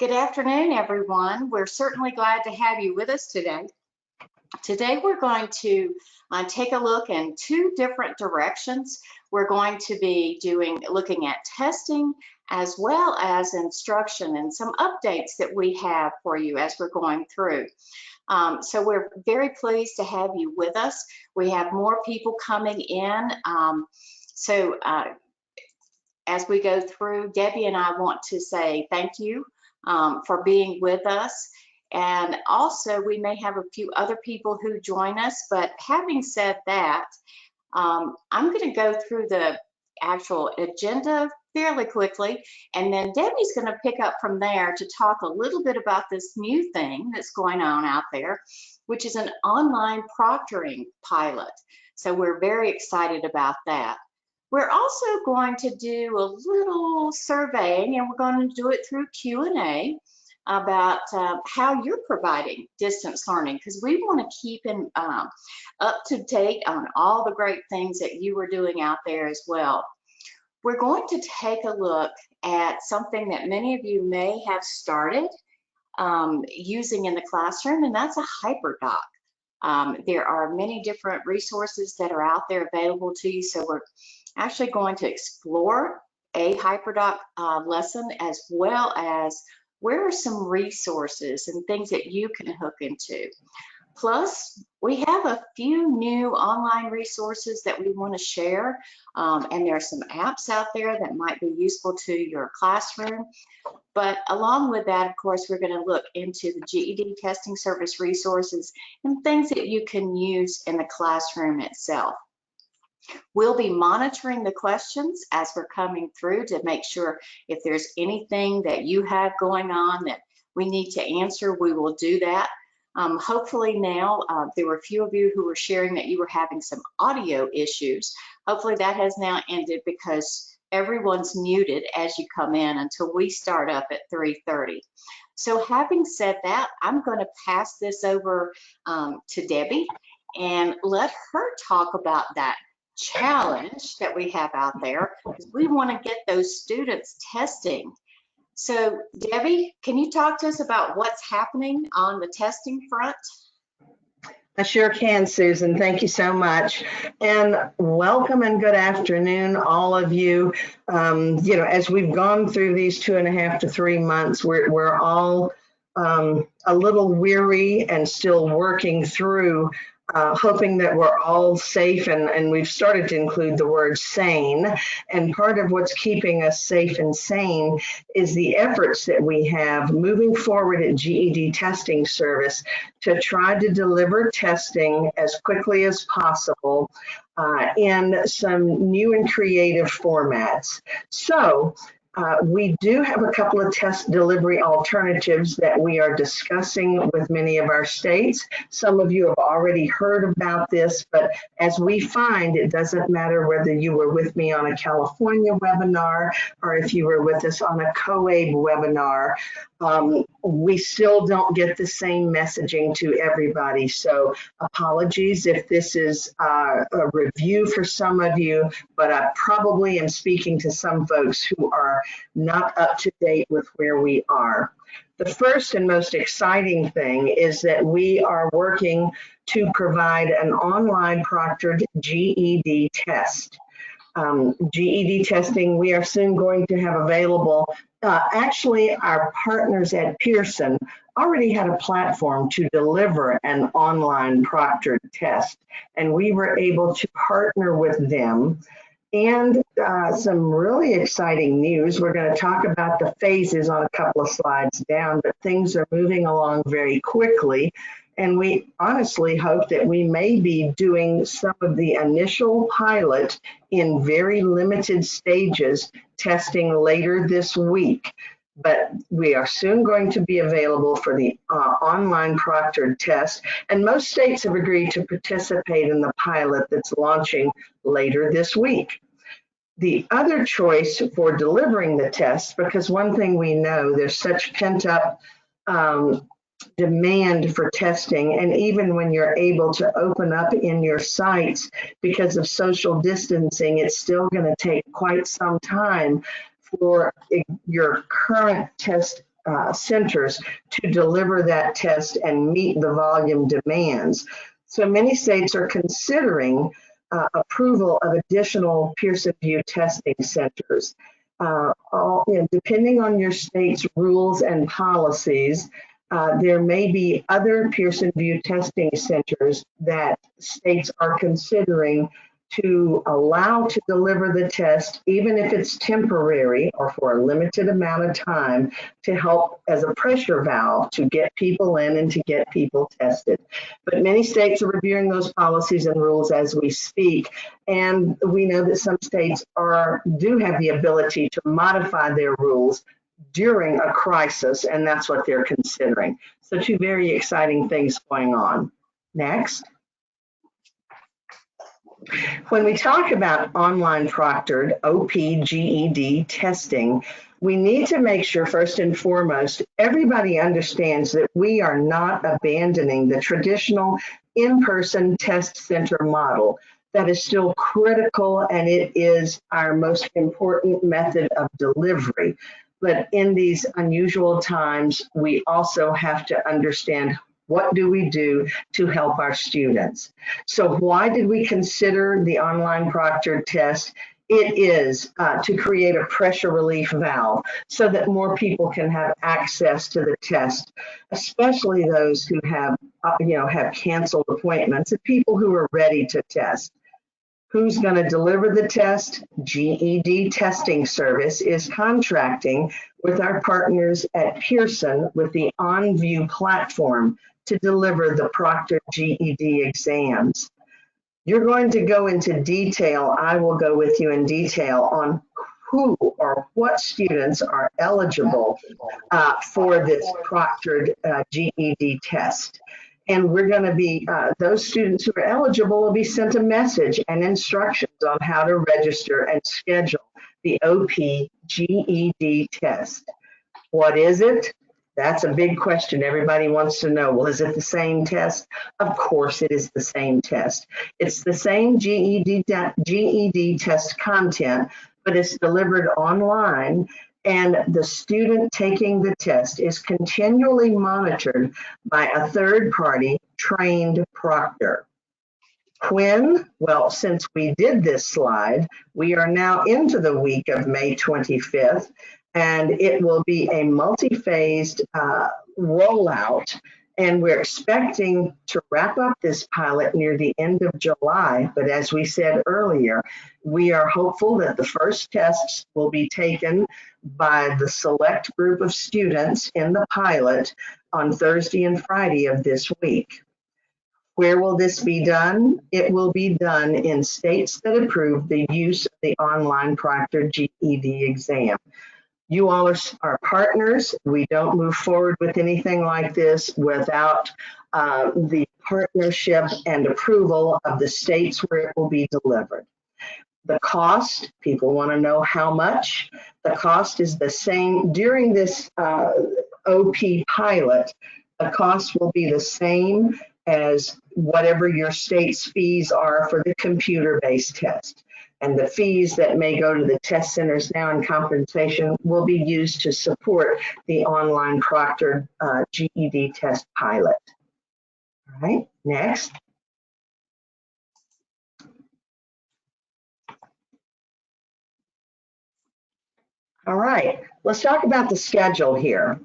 Good afternoon, everyone. We're certainly glad to have you with us today. Today, we're going to take a look in two different directions. We're going to be looking at testing as well as instruction and some updates that we have for you as we're going through. So we're very pleased to have you with us. We have more people coming in. As we go through, Debbie and I want to say thank you for being with us. And also, we may have a few other people who join us, but having said that, I'm going to go through the actual agenda fairly quickly, and then Debbie's going to pick up from there to talk a little bit about this new thing that's going on out there, which is an online proctoring pilot. So we're very excited about that. We're also going to do a little surveying, and we're going to do it through Q&A about how you're providing distance learning, because we want to keep up to date on all the great things that you are doing out there as well. We're going to take a look at something that many of you may have started using in the classroom, and that's a HyperDoc. There are many different resources that are out there available to you, so we're actually going to explore a HyperDoc lesson, as well as where are some resources and things that you can hook into. Plus, we have a few new online resources that we want to share, and there are some apps out there that might be useful to your classroom. But along with that, of course, we're going to look into the GED testing service resources and things that you can use in the classroom itself. We'll be monitoring the questions as we're coming through to make sure if there's anything that you have going on that we need to answer, we will do that. Hopefully now, there were a few of you who were sharing that you were having some audio issues. Hopefully that has now ended, because everyone's muted as you come in until we start up at 3:30. So having said that, I'm going to pass this over to Debbie and let her talk about that challenge that we have out there, because we want to get those students testing. So Debbie, can you talk to us about what's happening on the testing front? I sure can, Susan. Thank you so much. And welcome and good afternoon, all of you. As we've gone through these 2.5 to 3 months, we're all a little weary and still working through, hoping that we're all safe, and we've started to include the word sane. And part of what's keeping us safe and sane is the efforts that we have moving forward at GED Testing Service to try to deliver testing as quickly as possible in some new and creative formats. So we do have a couple of test delivery alternatives that we are discussing with many of our states. Some of you have already heard about this, but as we find, it doesn't matter whether you were with me on a California webinar or if you were with us on a COABE webinar, we still don't get the same messaging to everybody. So apologies if this is a review for some of you, but I probably am speaking to some folks who are not up to date with where we are. The first and most exciting thing is that we are working to provide an online proctored GED test. GED testing we are soon going to have available. Actually, our partners at Pearson already had a platform to deliver an online proctored test, and we were able to partner with them. And some really exciting news. We're going to talk about the phases on a couple of slides down, but things are moving along very quickly. And we honestly hope that we may be doing some of the initial pilot in very limited stages testing later this week. But we are soon going to be available for the online proctored test. And most states have agreed to participate in the pilot that's launching later this week. The other choice for delivering the test, because one thing we know, there's such pent up demand for testing, and even when you're able to open up in your sites because of social distancing, it's still going to take quite some time for your current test centers to deliver that test and meet the volume demands. So many states are considering approval of additional Pearson VUE testing centers. Depending on your state's rules and policies, there may be other Pearson VUE testing centers that states are considering to allow to deliver the test, even if it's temporary or for a limited amount of time, to help as a pressure valve to get people in and to get people tested. But many states are reviewing those policies and rules as we speak. And we know that some states do have the ability to modify their rules during a crisis, and that's what they're considering. So two very exciting things going on. Next. When we talk about online proctored OP GED testing, we need to make sure first and foremost, everybody understands that we are not abandoning the traditional in-person test center model. That is still critical, and it is our most important method of delivery. But in these unusual times, we also have to understand what do we do to help our students. So why did we consider the online proctored test? It is to create a pressure relief valve so that more people can have access to the test, especially those who have canceled appointments and people who are ready to test. Who's going to deliver the test? GED Testing Service is contracting with our partners at Pearson with the OnView platform to deliver the proctored GED exams. You're going to go into detail, I will go with you in detail on who or what students are eligible for this proctored GED test. And we're going to be, those students who are eligible will be sent a message and instructions on how to register and schedule the OP GED test. What is it? That's a big question. Everybody wants to know, well, is it the same test? Of course it is the same test. It's the same GED test content, but it's delivered online, and the student taking the test is continually monitored by a third-party trained proctor. When? Well, since we did this slide, we are now into the week of May 25th, and it will be a multi-phased rollout, and we're expecting to wrap up this pilot near the end of July. But as we said earlier, we are hopeful that the first tests will be taken by the select group of students in the pilot on Thursday and Friday of this week. Where will this be done? It will be done in states that approve the use of the online proctored GED exam. You all are partners. We don't move forward with anything like this without the partnership and approval of the states where it will be delivered. The cost, people want to know how much. The cost is the same during this OP pilot. The cost will be the same as whatever your state's fees are for the computer-based test. And the fees that may go to the test centers now in compensation will be used to support the online proctored GED test pilot. All right, next. All right, let's talk about the schedule here.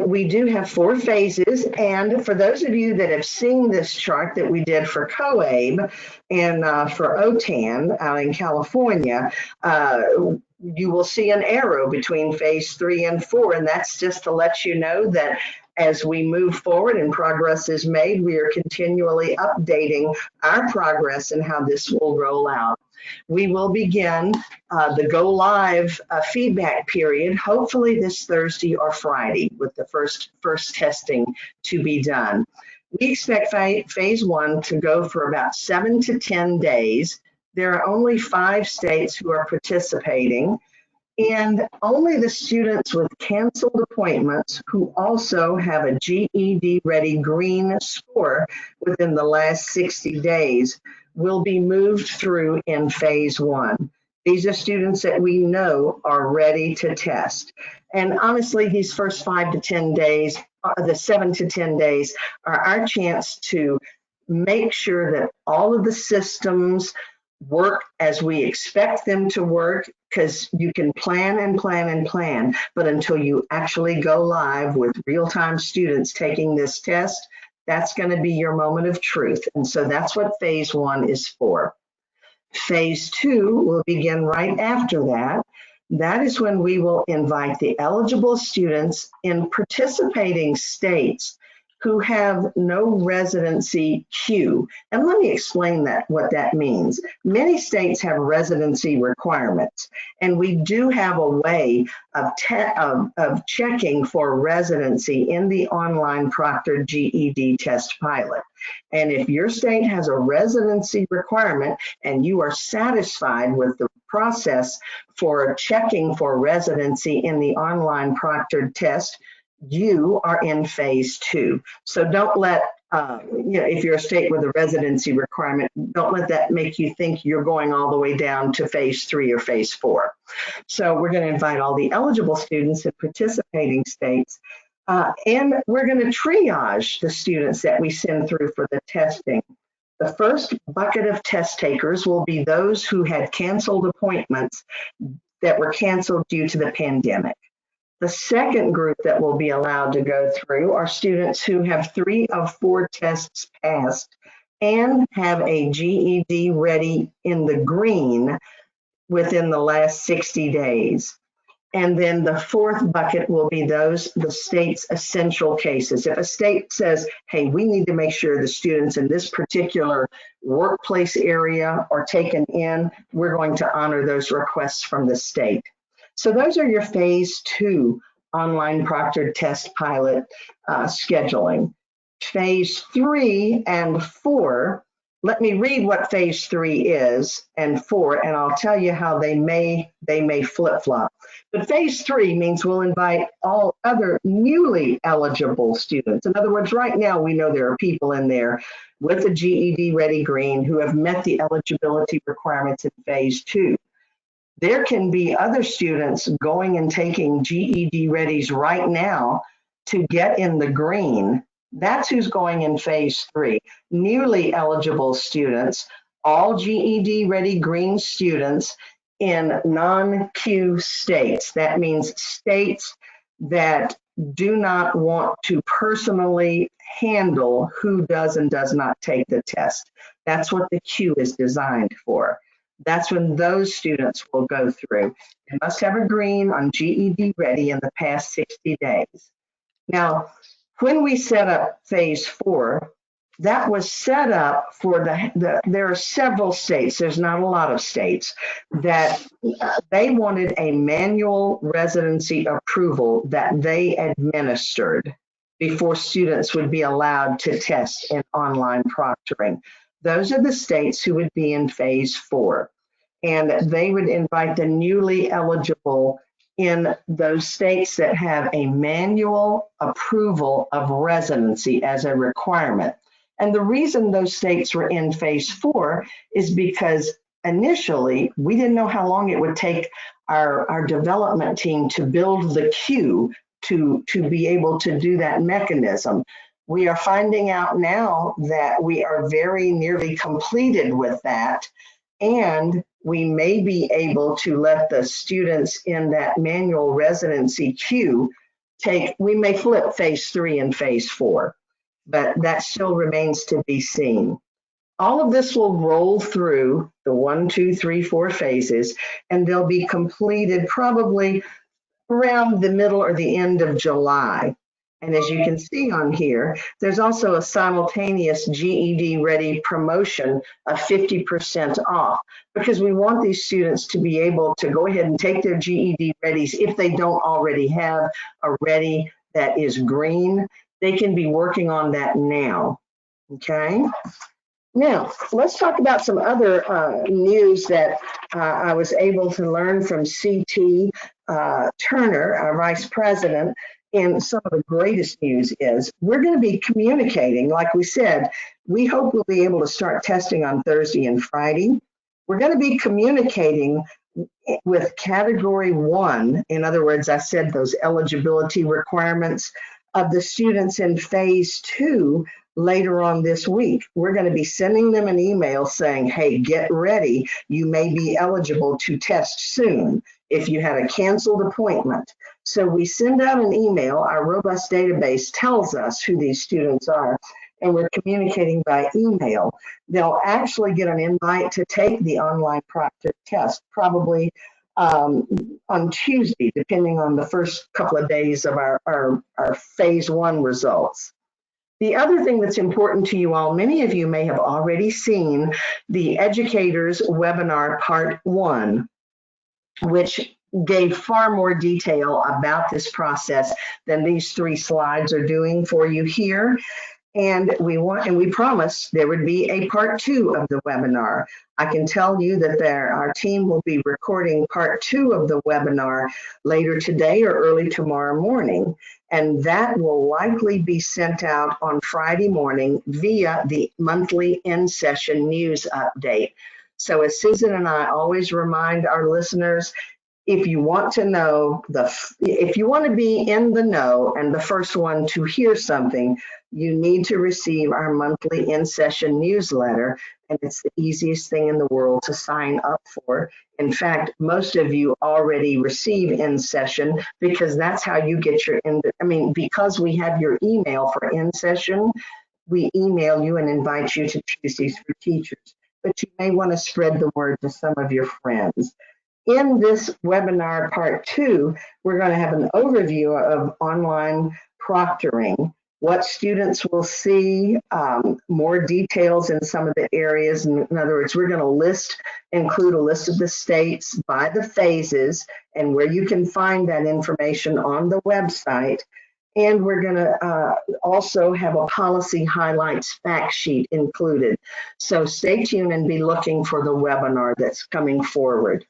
We do have 4 phases, and for those of you that have seen this chart that we did for COABE and for OTAN out in California, you will see an arrow between phase 3 and 4, and that's just to let you know that as we move forward and progress is made, we are continually updating our progress and how this will roll out. We will begin the go live feedback period, hopefully this Thursday or Friday, with the first testing to be done. We expect phase 1 to go for about 7 to 10 days. There are only 5 states who are participating, and only the students with canceled appointments who also have a GED Ready green score within the last 60 days will be moved through in phase 1. These are students that we know are ready to test. And honestly, these first 5 to 10 days, the 7 to 10 days, are our chance to make sure that all of the systems work as we expect them to work, because you can plan and plan and plan, but until you actually go live with real-time students taking this test, that's going to be your moment of truth. And so that's what phase 1 is for. Phase 2 will begin right after that. That is when we will invite the eligible students in participating states who have no residency queue. And let me explain what that means. Many states have residency requirements, and we do have a way of checking for residency in the online proctored GED test pilot. And if your state has a residency requirement and you are satisfied with the process for checking for residency in the online proctored test, you are in phase 2. So don't let, if you're a state with a residency requirement, don't let that make you think you're going all the way down to phase 3 or phase 4. So we're going to invite all the eligible students in participating states, and we're going to triage the students that we send through for the testing. The first bucket of test takers will be those who had canceled appointments that were canceled due to the pandemic. The second group that will be allowed to go through are students who have 3 of 4 tests passed and have a GED ready in the green within the last 60 days. And then the fourth bucket will be the state's essential cases. If a state says, hey, we need to make sure the students in this particular workplace area are taken in, we're going to honor those requests from the state. So those are your phase 2 online proctored test pilot scheduling. Phase 3 and 4, let me read what phase 3 is and 4, and I'll tell you how they may flip-flop. But phase 3 means we'll invite all other newly eligible students. In other words, right now we know there are people in there with a GED ready green who have met the eligibility requirements in phase 2. There can be other students going and taking GED readies right now to get in the green. That's who's going in phase 3. Newly eligible students, all GED ready green students in non-Q states. That means states that do not want to personally handle who does and does not take the test. That's what the Q is designed for. That's when those students will go through. They must have a green on GED ready in the past 60 days. Now, when we set up phase 4, that was set up for there are several states, there's not a lot of states, that they wanted a manual residency approval that they administered before students would be allowed to test in online proctoring. Those are the states who would be in phase 4, and they would invite the newly eligible in those states that have a manual approval of residency as a requirement. And the reason those states were in phase 4 is because initially we didn't know how long it would take our development team to build the queue to be able to do that mechanism. We are finding out now that we are very nearly completed with that, and we may be able to let the students in that manual residency queue we may flip phase 3 and phase 4, but that still remains to be seen. All of this will roll through the 1, 2, 3, 4 phases, and they'll be completed probably around the middle or the end of July. And as you can see on here, there's also a simultaneous GED ready promotion of 50% off, because we want these students to be able to go ahead and take their GED readies if they don't already have a ready that is green. They can be working on that now, okay? Now, let's talk about some other news that I was able to learn from CT Turner, our vice president. And some of the greatest news is we're going to be communicating. Like we said, we hope we'll be able to start testing on Thursday and Friday. We're going to be communicating with category 1, in other words, I said those eligibility requirements of the students in phase 2 later on this week. We're going to be sending them an email saying, hey, get ready. You may be eligible to test soon if you had a canceled appointment. So we send out an email. Our robust database tells us who these students are, and we're communicating by email. They'll actually get an invite to take the online proctored test, probably on Tuesday, depending on the first couple of days of our phase 1 results. The other thing that's important to you all, many of you may have already seen the educators webinar part 1, which gave far more detail about this process than these 3 slides are doing for you here. And we promised there would be a part 2 of the webinar. I can tell you that our team will be recording part 2 of the webinar later today or early tomorrow morning. And that will likely be sent out on Friday morning via the monthly in-session news update. So as Susan and I always remind our listeners, if you want to know, if you want to be in the know and the first one to hear something, you need to receive our monthly in-session newsletter, and it's the easiest thing in the world to sign up for. In fact, most of you already receive in-session because that's how you get because we have your email for in-session, we email you and invite you to Tuesdays for Teachers. But you may want to spread the word to some of your friends. In this webinar part 2, we're going to have an overview of online proctoring, what students will see, more details in some of the areas. In other words, we're going to include a list of the states by the phases and where you can find that information on the website. And we're going to also have a policy highlights fact sheet included. So stay tuned and be looking for the webinar that's coming forward.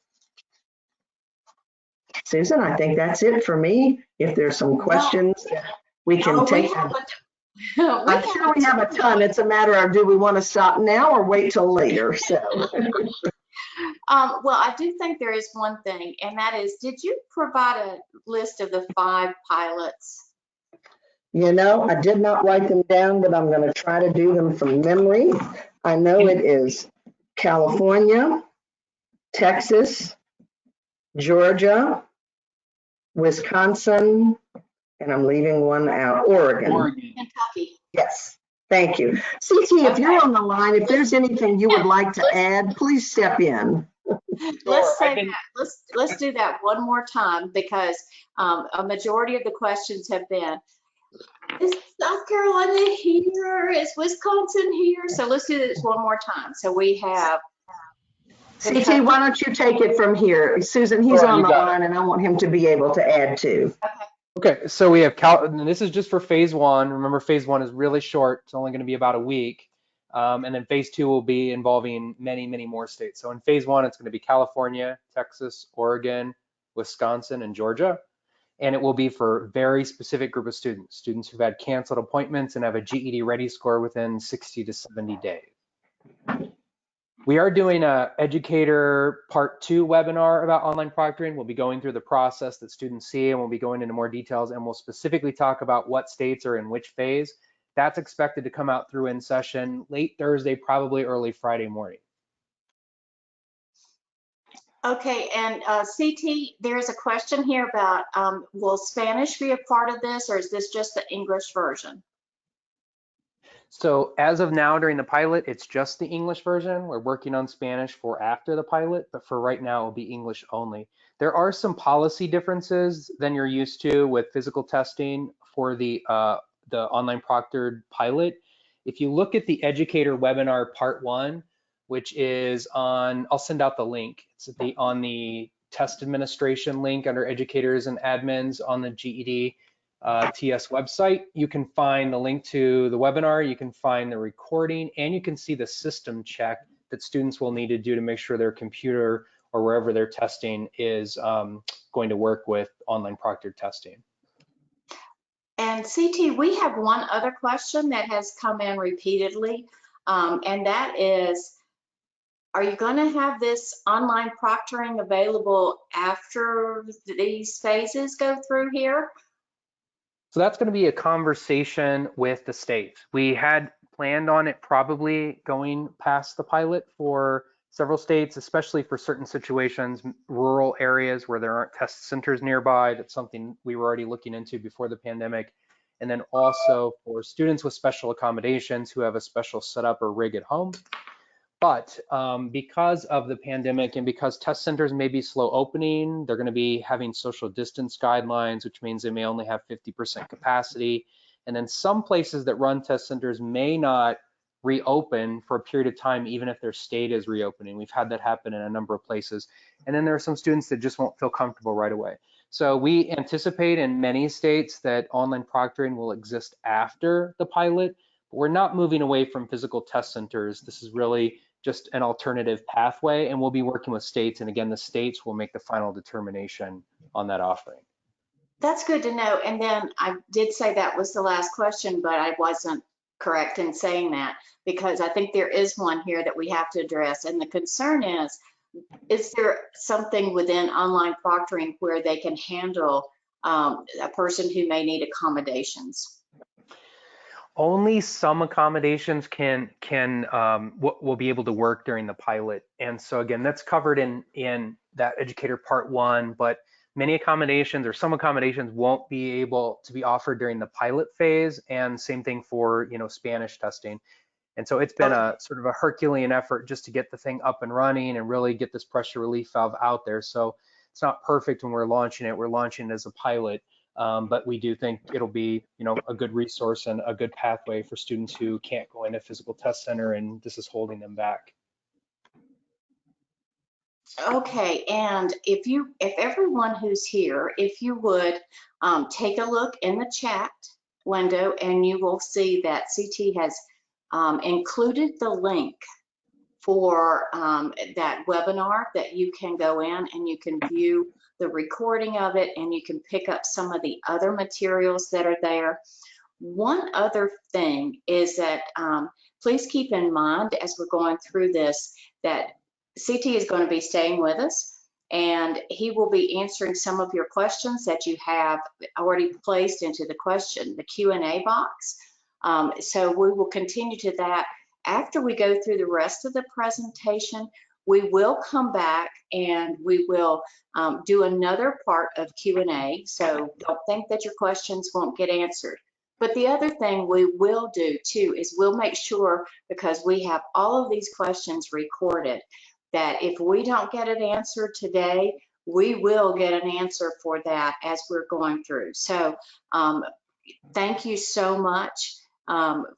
Susan, I think that's it for me. If there's some questions, we can take them. I'm sure we have a ton. It's a matter of, do we want to stop now or wait till later? So. Well, I do think there is one thing, and that is, did you provide a list of the 5 pilots? You know, I did not write them down, but I'm going to try to do them from memory. I know it is California, Texas, Georgia, Wisconsin, and I'm leaving one out, Oregon. Kentucky. Yes, thank you. CT, if you're on the line, if there's anything you would like to add, please step in. Let's say that. Let's do that one more time, because a majority of the questions have been, is South Carolina here? Is Wisconsin here? So let's do this one more time. So we have CT, why don't you take it from here? Susan, he's on the line and I want him to be able to add too. Okay, so we have and this is just for phase 1. Remember, phase 1 is really short. It's only going to be about a week. And then phase 2 will be involving many, many more states. So in phase 1, it's going to be California, Texas, Oregon, Wisconsin, and Georgia. And it will be for a very specific group of students who've had canceled appointments and have a GED ready score within 60 to 70 days. We are doing a educator part 2 webinar about online proctoring. We'll be going through the process that students see, and we'll be going into more details, and we'll specifically talk about what states are in which phase. That's expected to come out through in session late Thursday, probably early Friday morning. Okay, and CT, there's a question here about, will Spanish be a part of this, or is this just the English version? So as of now, during the pilot, it's just the English version. We're working on Spanish for after the pilot, but for right now, it'll be English only. There are some policy differences than you're used to with physical testing for the online proctored pilot. If you look at the educator webinar part 1, which is on, I'll send out the link. It's on the test administration link under educators and admins on the GED TS website. You can find the link to the webinar, you can find the recording, and you can see the system check that students will need to do to make sure their computer or wherever they're testing is going to work with online proctored testing. And CT, we have one other question that has come in repeatedly, and that is, are you going to have this online proctoring available after these phases go through here? So that's going to be a conversation with the state. We had planned on it probably going past the pilot for several states, especially for certain situations, rural areas where there aren't test centers nearby. That's something we were already looking into before the pandemic. And then also for students with special accommodations who have a special setup or rig at home. But because of the pandemic and because test centers may be slow opening, they're going to be having social distance guidelines, which means they may only have 50% capacity. And then some places that run test centers may not reopen for a period of time, even if their state is reopening. We've had that happen in a number of places. And then there are some students that just won't feel comfortable right away. So we anticipate in many states that online proctoring will exist after the pilot, but we're not moving away from physical test centers. This is really just an alternative pathway, and we'll be working with states. And again, the states will make the final determination on that offering. That's good to know. And then I did say that was the last question, but I wasn't correct in saying that, because I think there is one here that we have to address. And the concern is there something within online proctoring where they can handle a person who may need accommodations? Only some accommodations will be able to work during the pilot. And so again, that's covered in that educator part 1, but many accommodations or some accommodations won't be able to be offered during the pilot phase, and same thing for, Spanish testing. And so it's been a sort of a Herculean effort just to get the thing up and running and really get this pressure relief valve out there. So it's not perfect when we're launching it. We're launching it as a pilot. But we do think it'll be, a good resource and a good pathway for students who can't go in a physical test center, and this is holding them back. Okay, and if everyone who's here, if you would take a look in the chat window, and you will see that CT has included the link for that webinar, that you can go in and you can view the recording of it, and you can pick up some of the other materials that are there. One other thing is that please keep in mind as we're going through this that CT is going to be staying with us, and he will be answering some of your questions that you have already placed into the Q&A box. So we will continue to that. After we go through the rest of the presentation, we will come back and we will do another part of Q&A. So don't think that your questions won't get answered. But the other thing we will do too is we'll make sure, because we have all of these questions recorded, that if we don't get an answer today, we will get an answer for that as we're going through. So thank you so much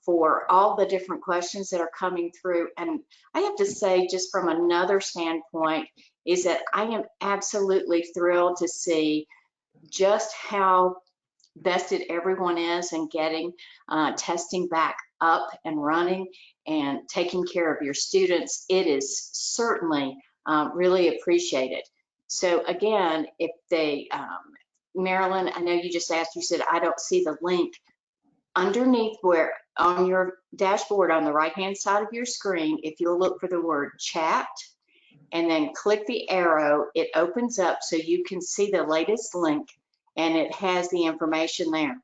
for all the different questions that are coming through. And I have to say, just from another standpoint, is that I am absolutely thrilled to see just how vested everyone is in getting testing back up and running and taking care of your students. It is certainly really appreciated. So again, if they, Marilyn, I know you just asked, you said, I don't see the link. Underneath where on your dashboard on the right hand side of your screen, if you'll look for the word chat and then click the arrow, it opens up so you can see the latest link, and it has the information there.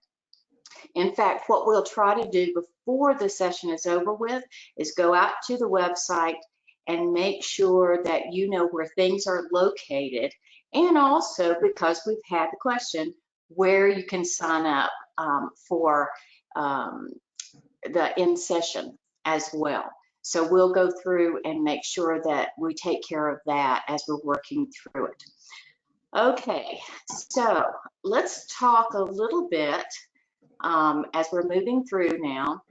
In fact, what we'll try to do before the session is over with is go out to the website and make sure that you know where things are located, and also, because we've had the question, where you can sign up for the in-session as well. So we'll go through and make sure that we take care of that as we're working through it. Okay, so let's talk a little bit as we're moving through now.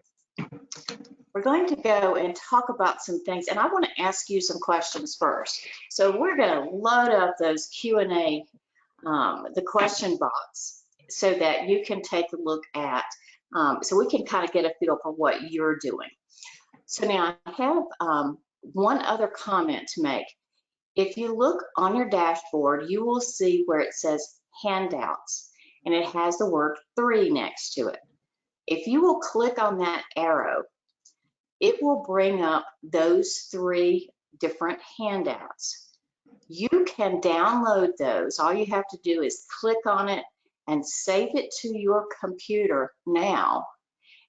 We're going to go and talk about some things, and I want to ask you some questions first. So we're going to load up those Q&A, the question box, so that you can take a look at, so we can kind of get a feel for what you're doing. So now I have one other comment to make. If you look on your dashboard, you will see where it says handouts, and it has the word 3 next to it. If you will click on that arrow, it will bring up those 3 different handouts. You can download those. All you have to do is click on it and save it to your computer now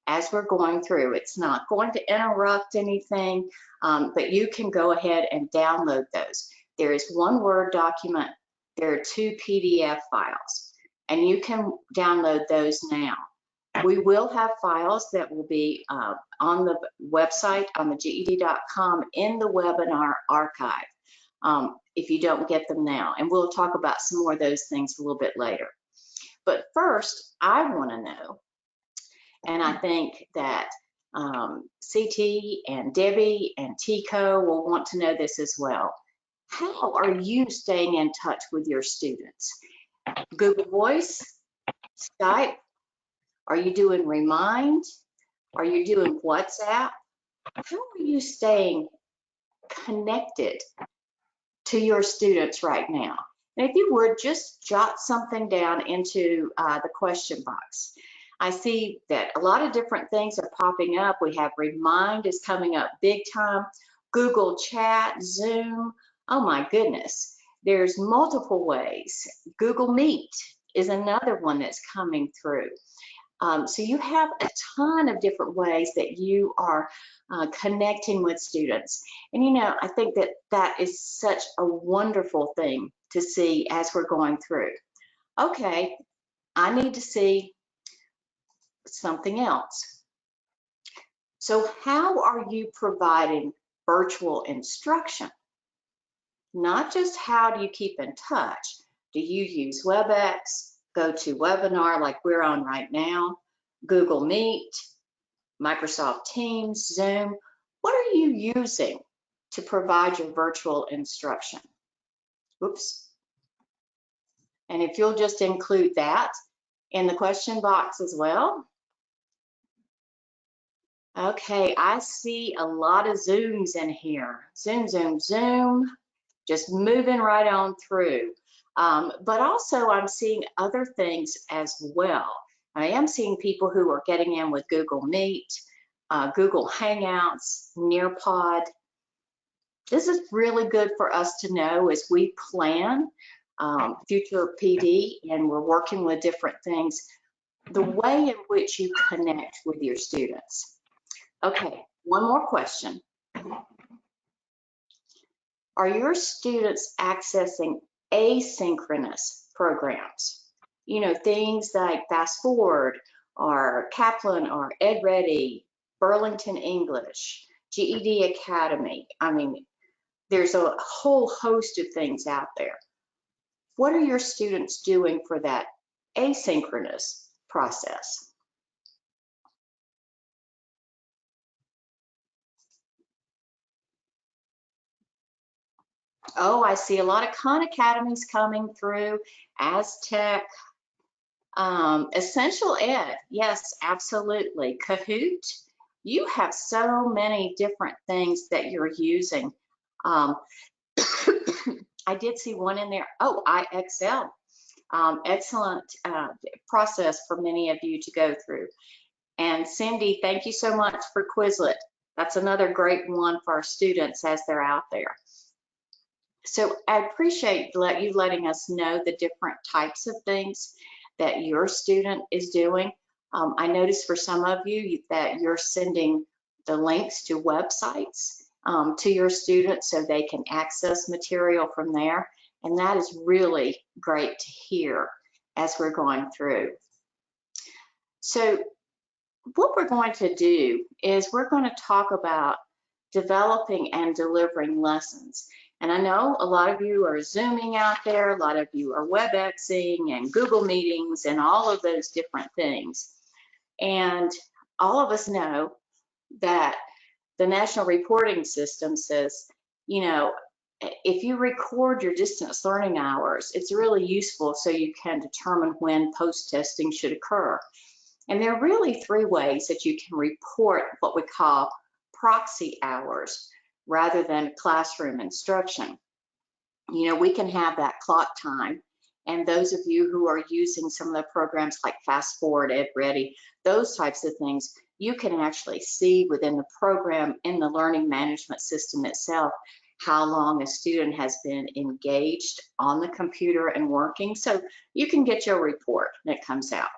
as we're going through. It's not going to interrupt anything, but you can go ahead and download those. There is one Word document, there are 2 PDF files, and you can download those now. We will have files that will be on the website, on the GED.com, in the webinar archive, if you don't get them now. And we'll talk about some more of those things a little bit later. But first, I want to know, and I think that CT and Debbie and Tico will want to know this as well. How are you staying in touch with your students? Google Voice, Skype? Are you doing Remind? Are you doing WhatsApp? How are you staying connected to your students right now? And if you would, just jot something down into the question box. I see that a lot of different things are popping up. We have Remind is coming up big time. Google Chat, Zoom. Oh my goodness. There's multiple ways. Google Meet is another one that's coming through. So you have a ton of different ways that you are connecting with students. And you know, I think that that is such a wonderful thing to see as we're going through. Okay, I need to see something else. So how are you providing virtual instruction? Not just how do you keep in touch. Do you use WebEx, GoToWebinar like we're on right now, Google Meet, Microsoft Teams, Zoom? What are you using to provide your virtual instruction? Oops. And if you'll just include that in the question box as well. Okay, I see a lot of Zooms in here. Zoom, Zoom, Zoom, just moving right on through. But also I'm seeing other things as well. I am seeing people who are getting in with Google Meet, Google Hangouts, Nearpod. This is really good for us to know as we plan future PD and we're working with different things, the way in which you connect with your students. Okay, one more question. Are your students accessing asynchronous programs? You know, things like Fast Forward or Kaplan or EdReady, Burlington English, GED Academy. I mean, there's a whole host of things out there. What are your students doing for that asynchronous process? Oh, I see a lot of Khan Academies coming through, Aztec, Essential Ed, yes, absolutely. Kahoot, you have so many different things that you're using. I did see one in there. Oh, IXL, excellent process for many of you to go through. And Cindy, thank you so much for Quizlet. That's another great one for our students as they're out there. So I appreciate you letting us know the different types of things that your student is doing. I noticed for some of you that you're sending the links to websites to your students so they can access material from there. And that is really great to hear as we're going through. So what we're going to do is we're going to talk about developing and delivering lessons. And I know a lot of you are Zooming out there, a lot of you are WebExing and Google Meetings and all of those different things. And all of us know that the National Reporting System says, you know, if you record your distance learning hours, it's really useful so you can determine when post-testing should occur. And there are really 3 ways that you can report what we call proxy hours rather than classroom instruction. You know, we can have that clock time, and those of you who are using some of the programs like Fast Forward, EdReady, those types of things, you can actually see within the program in the learning management system itself how long a student has been engaged on the computer and working. So you can get your report that comes out.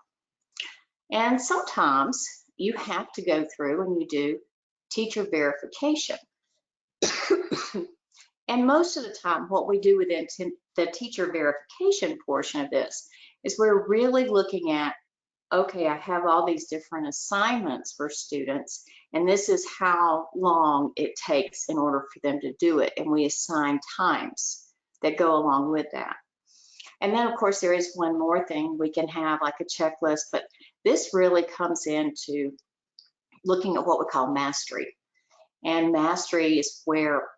And sometimes you have to go through and you do teacher verification. And most of the time, what we do within the teacher verification portion of this is we're really looking at, okay, I have all these different assignments for students, and this is how long it takes in order for them to do it. And we assign times that go along with that. And then, of course, there is one more thing. We can have like a checklist, but this really comes into looking at what we call mastery. And mastery is where,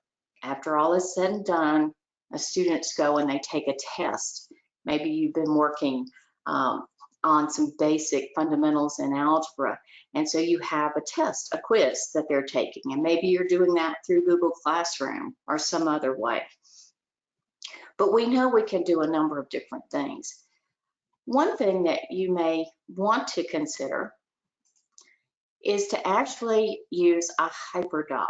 after all is said and done, students go and they take a test. Maybe you've been working on some basic fundamentals in algebra, and so you have a test, a quiz that they're taking, and maybe you're doing that through Google Classroom or some other way. But we know we can do a number of different things. One thing that you may want to consider is to actually use a HyperDoc.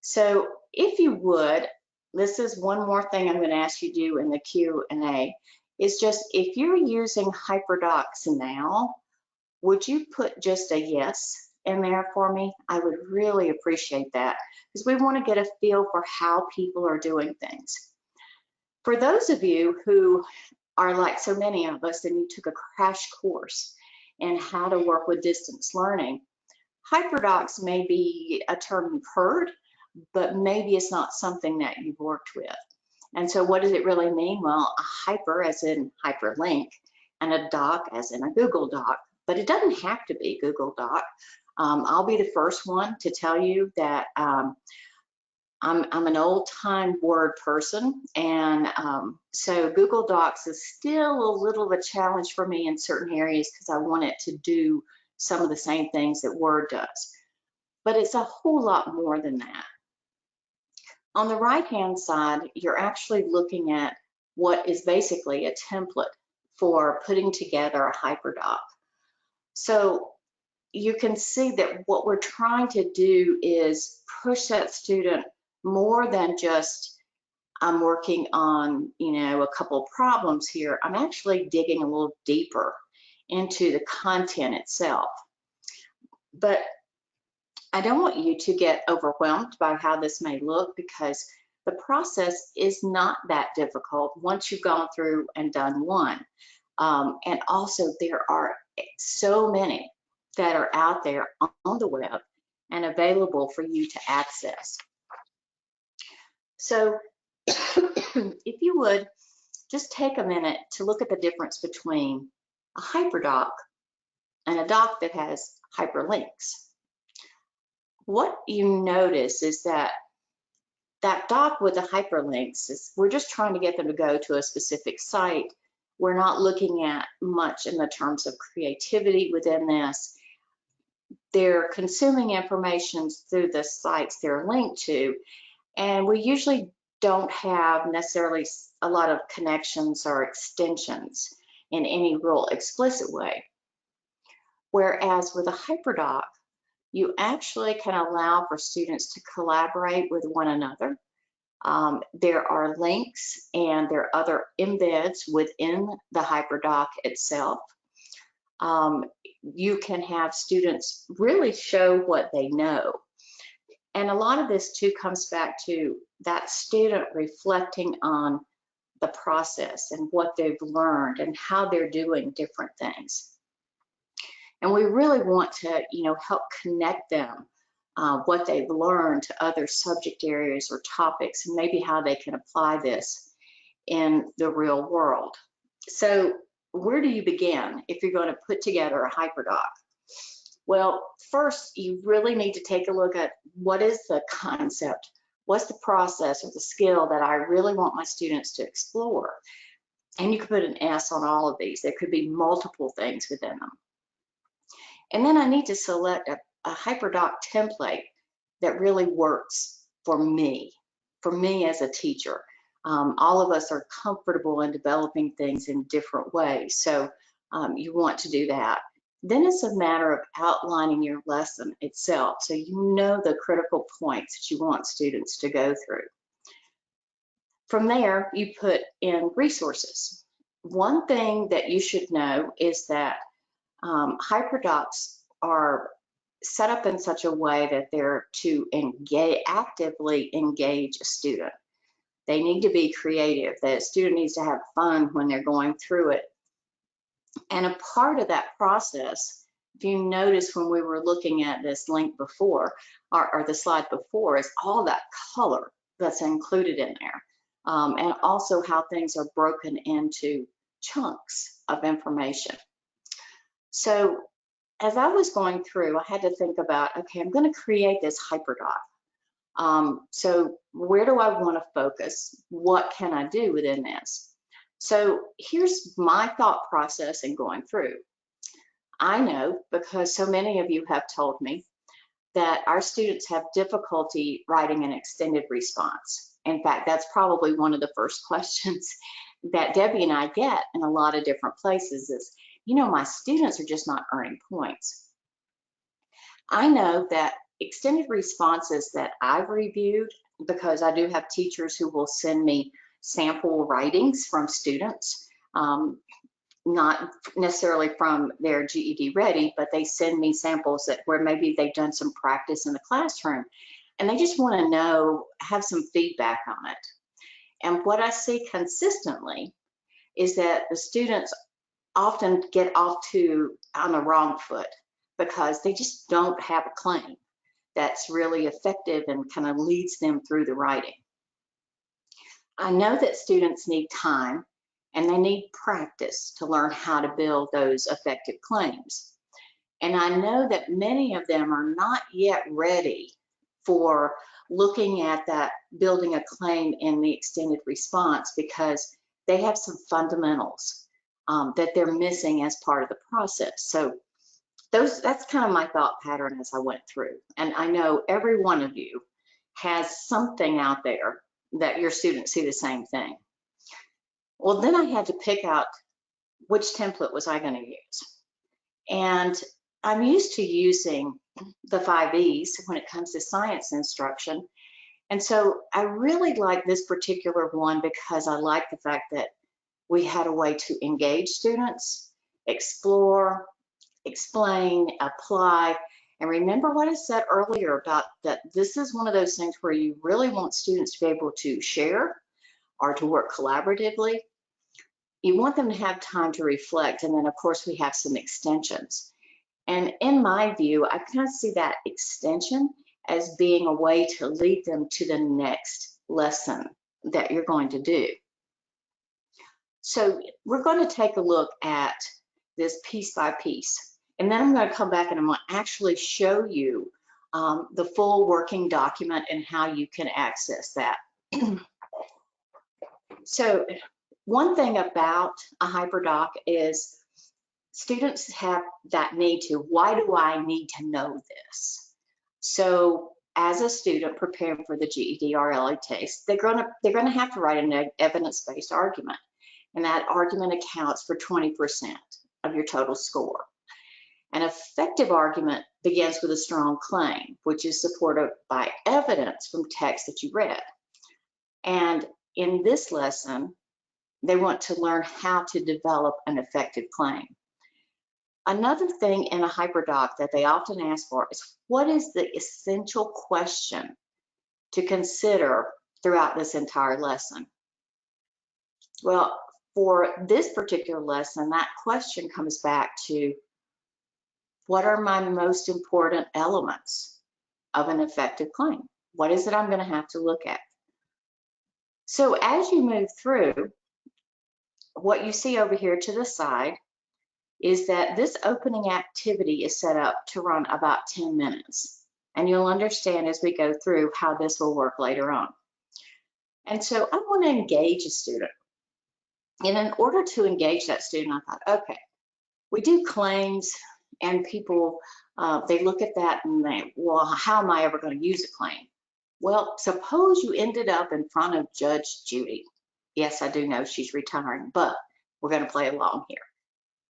So if you would, this is one more thing I'm going to ask you to do in the Q&A, is just if you're using HyperDocs now, would you put just a yes in there for me? I would really appreciate that, because we want to get a feel for how people are doing things. For those of you who are like so many of us and you took a crash course in how to work with distance learning, HyperDocs may be a term you've heard, but maybe it's not something that you've worked with. And so what does it really mean? Well, a hyper as in hyperlink, and a doc as in a Google Doc, but it doesn't have to be Google Doc. I'll be the first one to tell you that I'm an old-time Word person, and so Google Docs is still a little of a challenge for me in certain areas because I want it to do some of the same things that Word does. But it's a whole lot more than that. On the right-hand side, you're actually looking at what is basically a template for putting together a HyperDoc. So you can see that what we're trying to do is push that student more than just, I'm working on, a couple problems here. I'm actually digging a little deeper into the content itself. But I don't want you to get overwhelmed by how this may look, because the process is not that difficult once you've gone through and done one. And also there are so many that are out there on the web and available for you to access. So if you would, just take a minute to look at the difference between a HyperDoc and a doc that has hyperlinks. What you notice is that doc with the hyperlinks is, we're just trying to get them to go to a specific site. We're not looking at much in the terms of creativity within this. They're consuming information through the sites they're linked to, and we usually don't have necessarily a lot of connections or extensions in any real explicit way. Whereas with a HyperDoc, you actually can allow for students to collaborate with one another. There are links and there are other embeds within the HyperDoc itself. You can have students really show what they know. And a lot of this too comes back to that student reflecting on the process and what they've learned and how they're doing different things. And we really want to, help connect them, what they've learned to other subject areas or topics, and maybe how they can apply this in the real world. So where do you begin if you're going to put together a HyperDoc? Well, first, you really need to take a look at what is the concept, what's the process or the skill that I really want my students to explore. And you can put an S on all of these. There could be multiple things within them. And then I need to select a HyperDoc template that really works for me as a teacher. All of us are comfortable in developing things in different ways, so you want to do that. Then it's a matter of outlining your lesson itself so you know the critical points that you want students to go through. From there, you put in resources. One thing that you should know is that hyperdocs are set up in such a way that they're to actively engage a student. They need to be creative. The student needs to have fun when they're going through it. And a part of that process, if you notice when we were looking at this link before, or the slide before, is all that color that's included in there. And also how things are broken into chunks of information. So as I was going through, I had to think about, okay, I'm going to create this hyperdoc. So where do I want to focus? What can I do within this? So here's my thought process in going through. I know, because so many of you have told me, that our students have difficulty writing an extended response. In fact, that's probably one of the first questions that Debbie and I get in a lot of different places is, you know, my students are just not earning points. I know that extended responses that I've reviewed, because I do have teachers who will send me sample writings from students, not necessarily from their GED ready, but they send me samples that where maybe they've done some practice in the classroom and they just want to know, have some feedback on it. And what I see consistently is that the students often get off on the wrong foot because they just don't have a claim that's really effective and kind of leads them through the writing. I know that students need time and they need practice to learn how to build those effective claims. And I know that many of them are not yet ready for looking at that, building a claim in the extended response, because they have some fundamentals that they're missing as part of the process. So that's kind of my thought pattern as I went through. And I know every one of you has something out there that your students see the same thing. Well, then I had to pick out which template was I going to use. And I'm used to using the 5 E's when it comes to science instruction. And so I really like this particular one because I like the fact that we had a way to engage students, explore, explain, apply, and remember what I said earlier about that this is one of those things where you really want students to be able to share or to work collaboratively. You want them to have time to reflect, and then of course we have some extensions. And in my view, I kind of see that extension as being a way to lead them to the next lesson that you're going to do. So we're going to take a look at this piece by piece, and then I'm going to come back and I'm going to actually show you the full working document and how you can access that. So one thing about a hyperdoc is students have that need to, why do I need to know this? So as a student preparing for the GED or LETs, they're gonna have to write an evidence-based argument. And that argument accounts for 20% of your total score. An effective argument begins with a strong claim, which is supported by evidence from text that you read. And in this lesson, they want to learn how to develop an effective claim. Another thing in a hyperdoc that they often ask for is, what is the essential question to consider throughout this entire lesson? Well, for this particular lesson, that question comes back to, what are my most important elements of an effective claim? What is it I'm going to have to look at? So as you move through, what you see over here to the side is that this opening activity is set up to run about 10 minutes. And you'll understand as we go through how this will work later on. And so I want to engage a student. And in order to engage that student, I thought, okay, we do claims and people, they look at that and they, well, how am I ever going to use a claim? Well, suppose you ended up in front of Judge Judy. Yes, I do know she's retiring, but we're going to play along here.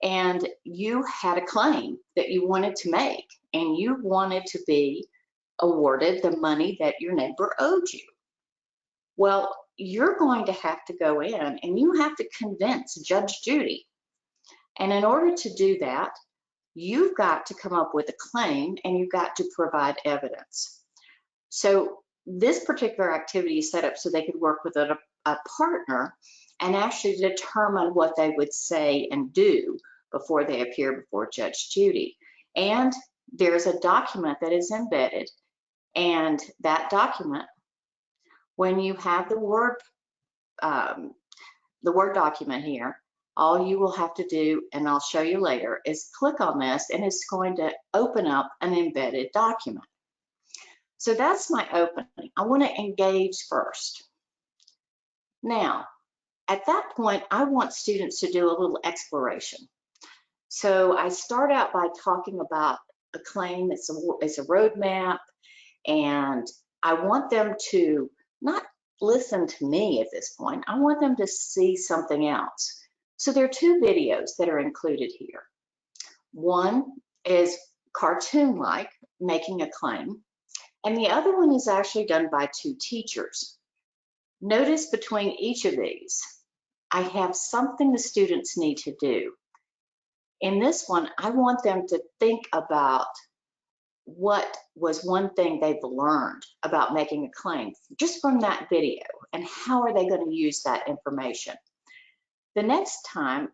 and you had a claim that you wanted to make, and you wanted to be awarded the money that your neighbor owed you. Well, you're going to have to go in and you have to convince Judge Judy. And in order to do that, you've got to come up with a claim and you've got to provide evidence. So this particular activity is set up so they could work with a partner and actually determine what they would say and do before they appear before Judge Judy. And there's a document that is embedded, and that document, when you have the Word document here, all you will have to do, and I'll show you later, is click on this and it's going to open up an embedded document. So that's my opening. I want to engage first. Now, at that point, I want students to do a little exploration. So I start out by talking about a claim. It's a roadmap, and I want them to not listen to me at this point. I want them to see something else. So there are two videos that are included here. One is cartoon-like, making a claim, and the other one is actually done by two teachers. Notice between each of these, I have something the students need to do. In this one, I want them to think about what was one thing they've learned about making a claim just from that video, and how are they going to use that information. The next time,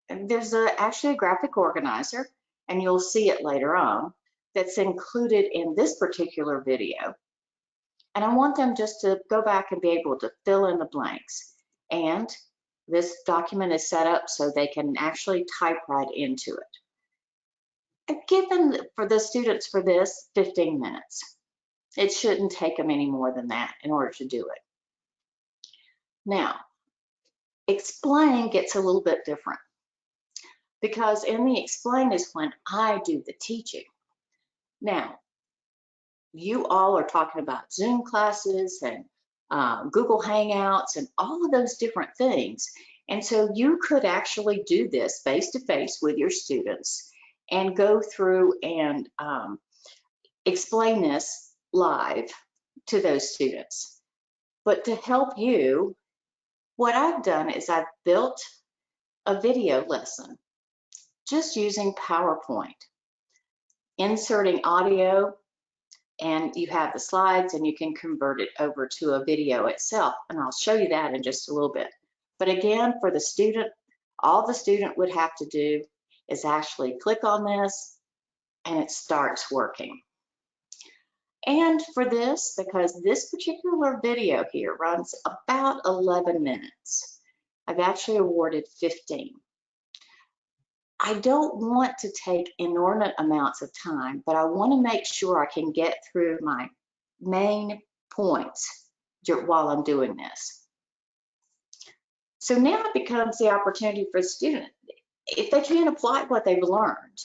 there's actually a graphic organizer, and you'll see it later on, that's included in this particular video. And I want them just to go back and be able to fill in the blanks. And this document is set up so they can actually type right into it. I've given for the students for this 15 minutes. It shouldn't take them any more than that in order to do it. Now, explain gets a little bit different, because in the explain is when I do the teaching. Now, you all are talking about Zoom classes and Google Hangouts and all of those different things. And so you could actually do this face-to-face with your students and go through and explain this live to those students. But to help you, what I've done is I've built a video lesson just using PowerPoint, inserting audio, and you have the slides and you can convert it over to a video itself. And I'll show you that in just a little bit. But again, for the student, all the student would have to do is actually click on this and it starts working. And for this, because this particular video here runs about 11 minutes, I've actually awarded 15. I don't want to take inordinate amounts of time, but I want to make sure I can get through my main points while I'm doing this. So now it becomes the opportunity for the student. If they can't apply what they've learned,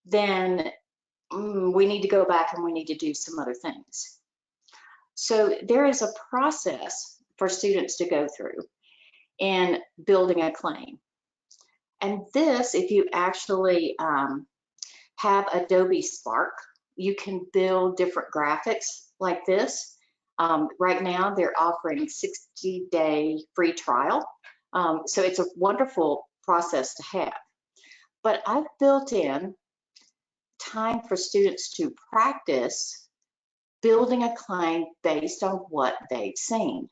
then we need to go back and we need to do some other things. So there is a process for students to go through in building a claim. And this, if you actually have Adobe Spark, you can build different graphics like this. Right now, they're offering 60-day free trial. So it's a wonderful process to have. But I've built in time for students to practice building a claim based on what they've seen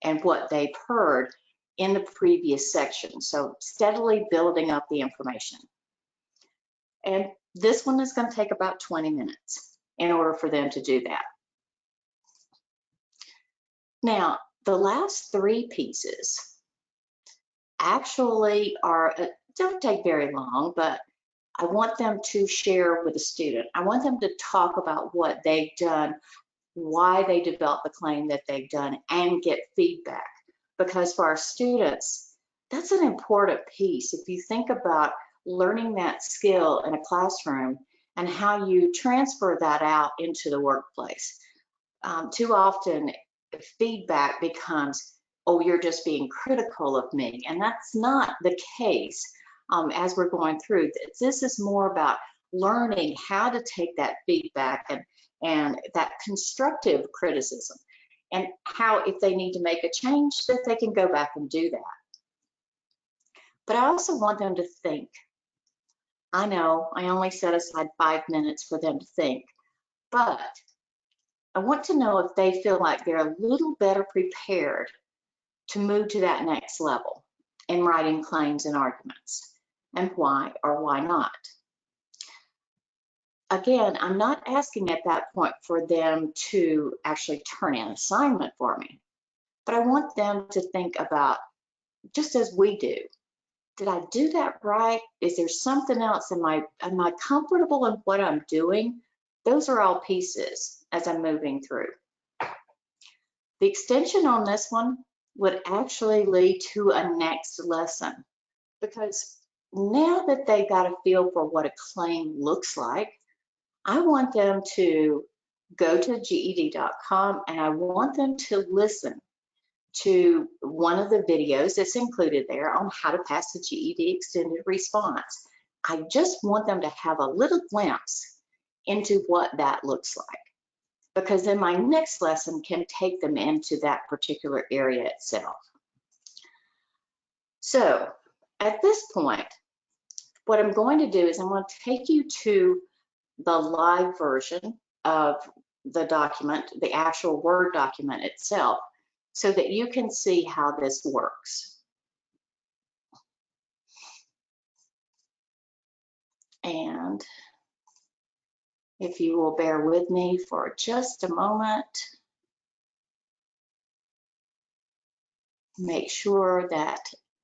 and what they've heard in the previous section. So steadily building up the information. And this one is going to take about 20 minutes in order for them to do that. Now, the last three pieces actually don't take very long, but I want them to share with the student. I want them to talk about what they've done, why they developed the claim that they've done, and get feedback. Because for our students, that's an important piece. If you think about learning that skill in a classroom and how you transfer that out into the workplace, too often feedback becomes, oh, you're just being critical of me. And that's not the case. as we're going through. This is more about learning how to take that feedback and that constructive criticism, and how, if they need to make a change, that they can go back and do that. But I also want them to think. I know I only set aside 5 minutes for them to think, but I want to know if they feel like they're a little better prepared to move to that next level in writing claims and arguments, and why or why not. Again, I'm not asking at that point for them to actually turn in an assignment for me, but I want them to think about, just as we do, did I do that right? Is there something else? Am I comfortable in what I'm doing? Those are all pieces as I'm moving through. The extension on this one would actually lead to a next lesson, because now that they've got a feel for what a claim looks like, I want them to go to GED.com and I want them to listen to one of the videos that's included there on how to pass the GED extended response. I just want them to have a little glimpse into what that looks like, because then my next lesson can take them into that particular area itself. So at this point, what I'm going to do is I'm going to take you to the live version of the document, the actual Word document itself, so that you can see how this works. And if you will bear with me for just a moment, make sure that,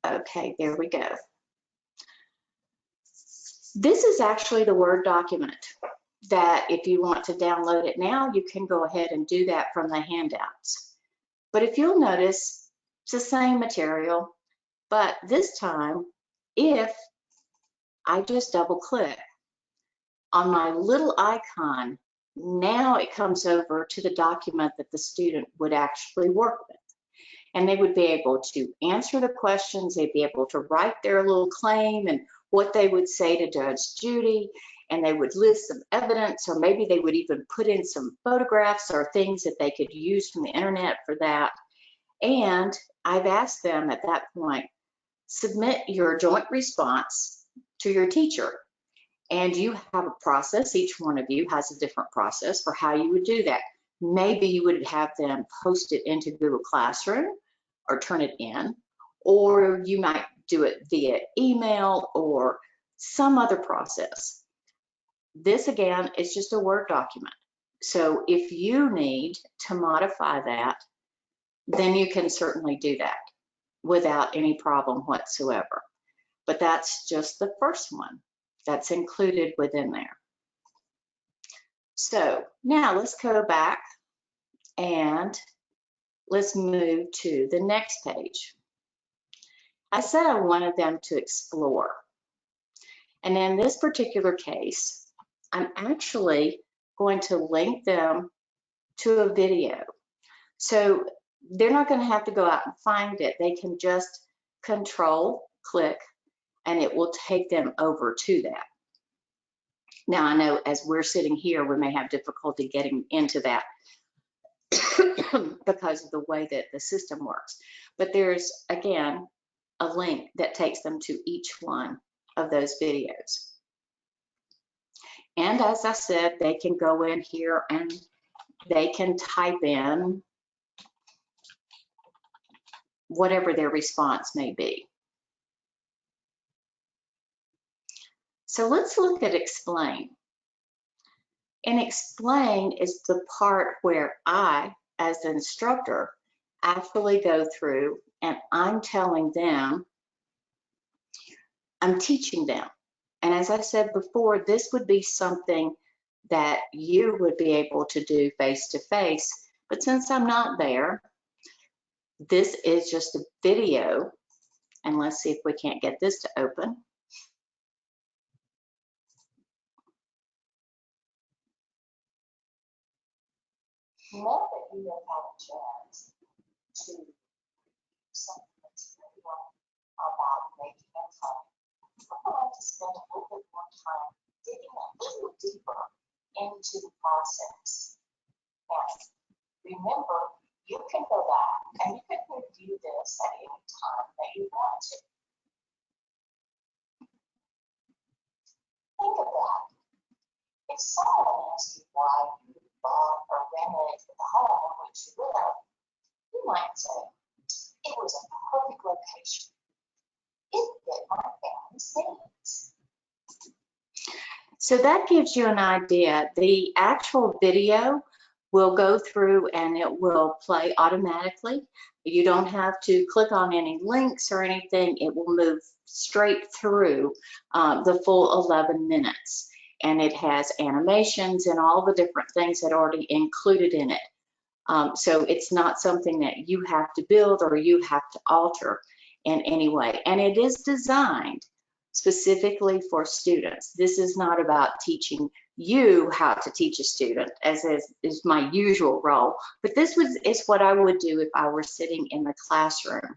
okay, there we go. This is actually the Word document that, if you want to download it now, you can go ahead and do that from the handouts. But if you'll notice, it's the same material, but this time, if I just double click on my little icon, now it comes over to the document that the student would actually work with. And they would be able to answer the questions, they'd be able to write their little claim and what they would say to Judge Judy, and they would list some evidence, or maybe they would even put in some photographs or things that they could use from the internet for that. And I've asked them at that point, submit your joint response to your teacher. And you have a process, each one of you has a different process for how you would do that. Maybe you would have them post it into Google Classroom or turn it in, or you might do it via email or some other process. This, again, is just a Word document. So if you need to modify that, then you can certainly do that without any problem whatsoever. But that's just the first one that's included within there. So now let's go back and let's move to the next page. I said I wanted them to explore. And in this particular case, I'm actually going to link them to a video. So they're not going to have to go out and find it. They can just control click and it will take them over to that. Now, I know as we're sitting here, we may have difficulty getting into that because of the way that the system works. But there's, again, a link that takes them to each one of those videos. And as I said, they can go in here and they can type in whatever their response may be. So let's look at explain. And explain is the part where I, as the instructor, actually go through and I'm telling them, I'm teaching them. And as I said before, this would be something that you would be able to do face to face. But since I'm not there, this is just a video. And let's see if we can't get this to open. Now that you have had a chance to do something that's really well about making a claim, I'm going to spend a little bit more time digging a little deeper into the process. And remember, you can go back and you can review this at any time that you want to. Think of that. If someone asks you why you bought or rented the home in which you live, you might say, it was a perfect location. It fit my family's needs. So that gives you an idea. The actual video will go through and it will play automatically. You don't have to click on any links or anything. It will move straight through the full 11 minutes. And it has animations and all the different things that are already included in it. So it's not something that you have to build or you have to alter in any way. And it is designed specifically for students. This is not about teaching you how to teach a student, as is my usual role, but this is what I would do if I were sitting in the classroom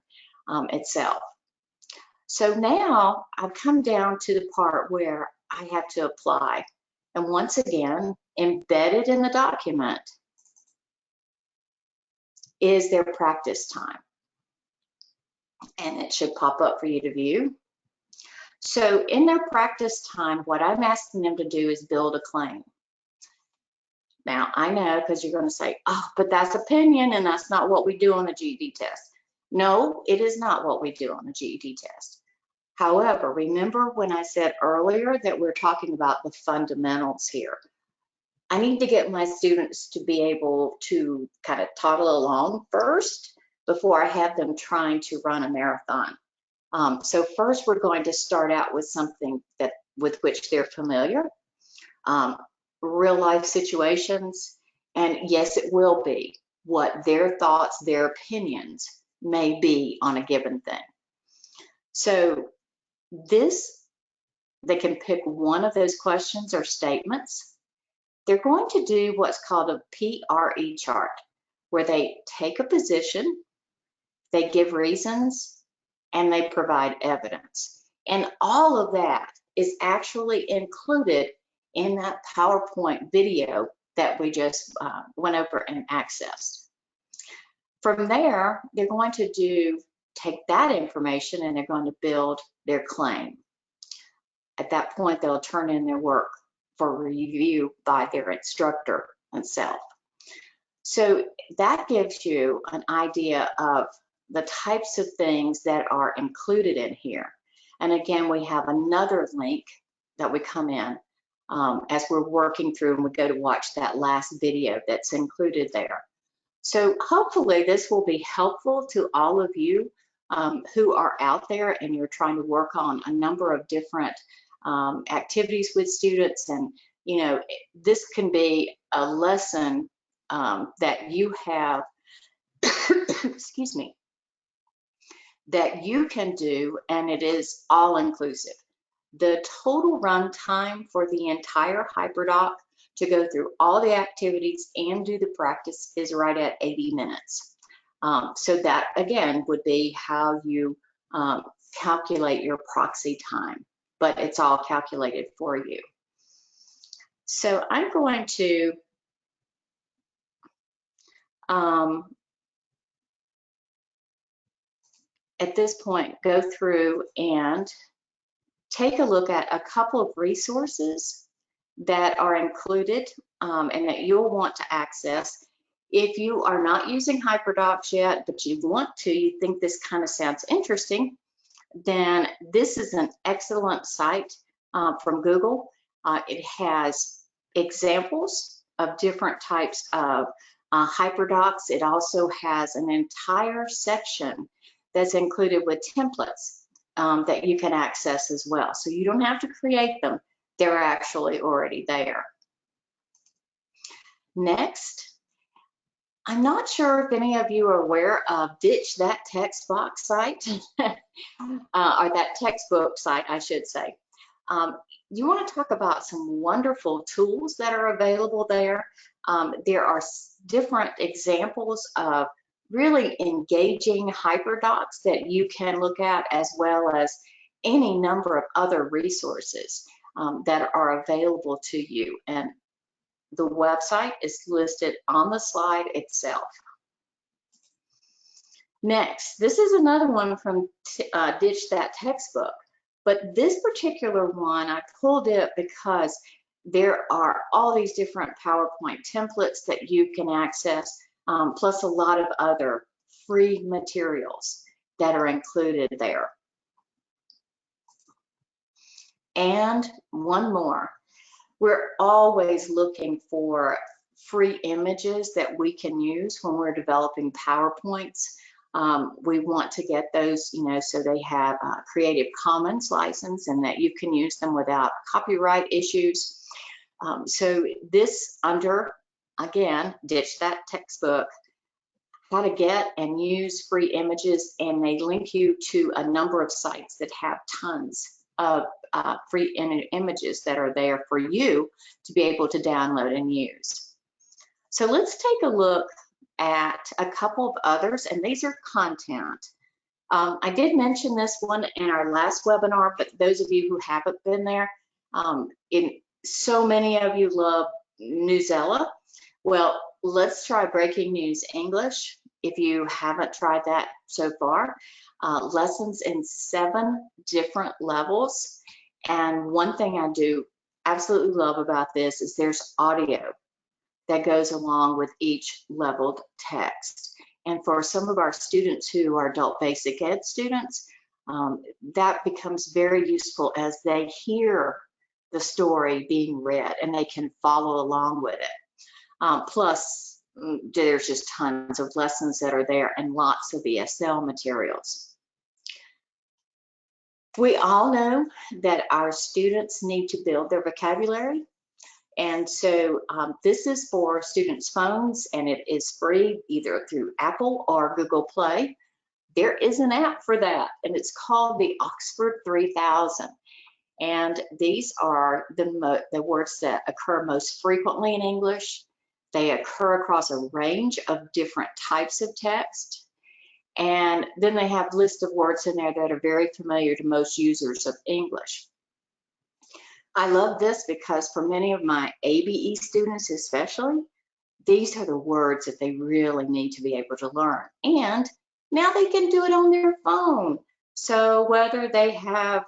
itself. So now I've come down to the part where I have to apply. And once again, embedded in the document is their practice time. And it should pop up for you to view. So in their practice time, what I'm asking them to do is build a claim. Now, I know because you're going to say, oh, but that's opinion and that's not what we do on the GED test. No, it is not what we do on the GED test. However, remember when I said earlier that we're talking about the fundamentals here. I need to get my students to be able to kind of toddle along first before I have them trying to run a marathon. So first we're going to start out with something with which they're familiar, real life situations, and yes, it will be what their thoughts, their opinions may be on a given thing. So they can pick one of those questions or statements. They're going to do what's called a PRE chart, where they take a position, they give reasons, and they provide evidence. And all of that is actually included in that PowerPoint video that we just went over and accessed. From there, they're going to take that information and they're going to build their claim. At that point, they'll turn in their work for review by their instructor itself. So that gives you an idea of the types of things that are included in here. And again, we have another link that we come in as we're working through and we go to watch that last video that's included there. So hopefully this will be helpful to all of you who are out there and you're trying to work on a number of different activities with students. And, you know, this can be a lesson that you have, excuse me, that you can do, and it is all inclusive. The total run time for the entire HyperDoc to go through all the activities and do the practice is right at 80 minutes. So that, again, would be how you calculate your proxy time, but it's all calculated for you. So I'm going to at this point go through and take a look at a couple of resources that are included and that you'll want to access. If you are not using HyperDocs yet, but you want to, you think this kind of sounds interesting, then this is an excellent site from Google. It has examples of different types of HyperDocs. It also has an entire section that's included with templates that you can access as well. So you don't have to create them. They're actually already there. Next, I'm not sure if any of you are aware of Ditch That Text Box site, or that textbook site, I should say. You want to talk about some wonderful tools that are available there. There are different examples of really engaging HyperDocs that you can look at, as well as any number of other resources that are available to you. And the website is listed on the slide itself. Next, this is another one from Ditch That Textbook, but this particular one, I pulled it because there are all these different PowerPoint templates that you can access, plus a lot of other free materials that are included there. And one more, we're always looking for free images that we can use when we're developing PowerPoints. We want to get those, so they have a Creative Commons license and that you can use them without copyright issues. So this under, again, Ditch That Textbook, how to get and use free images, and they link you to a number of sites that have tons of free images that are there for you to be able to download and use. So let's take a look at a couple of others, and these are content. I did mention this one in our last webinar, but those of you who haven't been there, so many of you love Newsella. Well, let's try Breaking News English if you haven't tried that so far. Lessons in 7 different levels. And one thing I do absolutely love about this is there's audio that goes along with each leveled text. And for some of our students who are adult basic ed students, that becomes very useful as they hear the story being read and they can follow along with it. Plus, there's just tons of lessons that are there and lots of ESL materials. We all know that our students need to build their vocabulary. And so this is for students' phones, and it is free either through Apple or Google Play. There is an app for that, and it's called the Oxford 3000. And these are the words that occur most frequently in English. They occur across a range of different types of text. And then they have a list of words in there that are very familiar to most users of English. I love this because for many of my ABE students especially, these are the words that they really need to be able to learn. And now they can do it on their phone. So whether they have,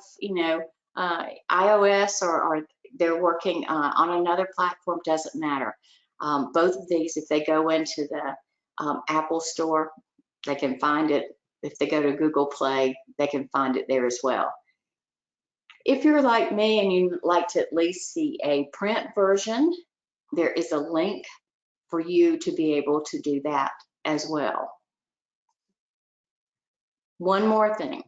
iOS or they're working on another platform, doesn't matter. Both of these, if they go into the Apple store, they can find it. If they go to Google Play, they can find it there as well. If you're like me and you like to at least see a print version, there is a link for you to be able to do that as well. One more thing,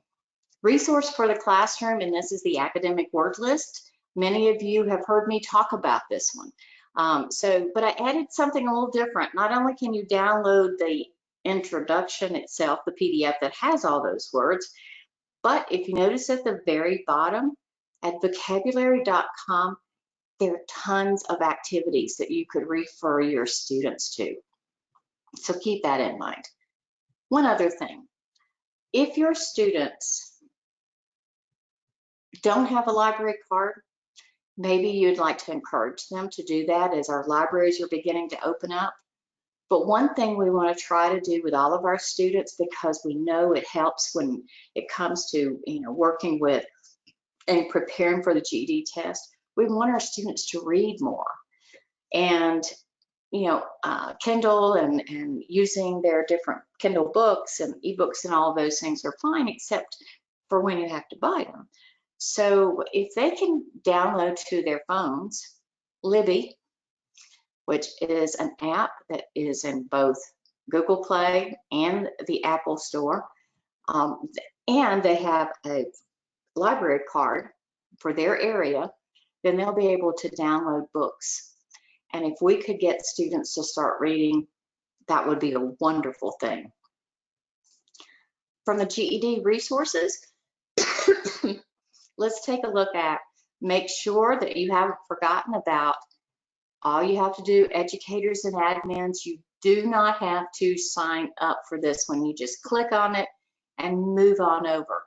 resource for the classroom, and this is the academic word list. Many of you have heard me talk about this one. But I added something a little different. Not only can you download the introduction itself, the PDF that has all those words, but if you notice at the very bottom, at vocabulary.com, there are tons of activities that you could refer your students to. So keep that in mind. One other thing, if your students don't have a library card, maybe you'd like to encourage them to do that as our libraries are beginning to open up. But one thing we want to try to do with all of our students, because we know it helps when it comes to working with and preparing for the GED test, we want our students to read more. And Kindle and using their different Kindle books and ebooks and all of those things are fine, except for when you have to buy them. So if they can download to their phones Libby, which is an app that is in both Google Play and the Apple Store, and they have a library card for their area, then they'll be able to download books. And if we could get students to start reading, that would be a wonderful thing. From the GED resources, let's take a look at, make sure that you haven't forgotten about all you have to do, educators and admins, you do not have to sign up for this one. You just click on it and move on over.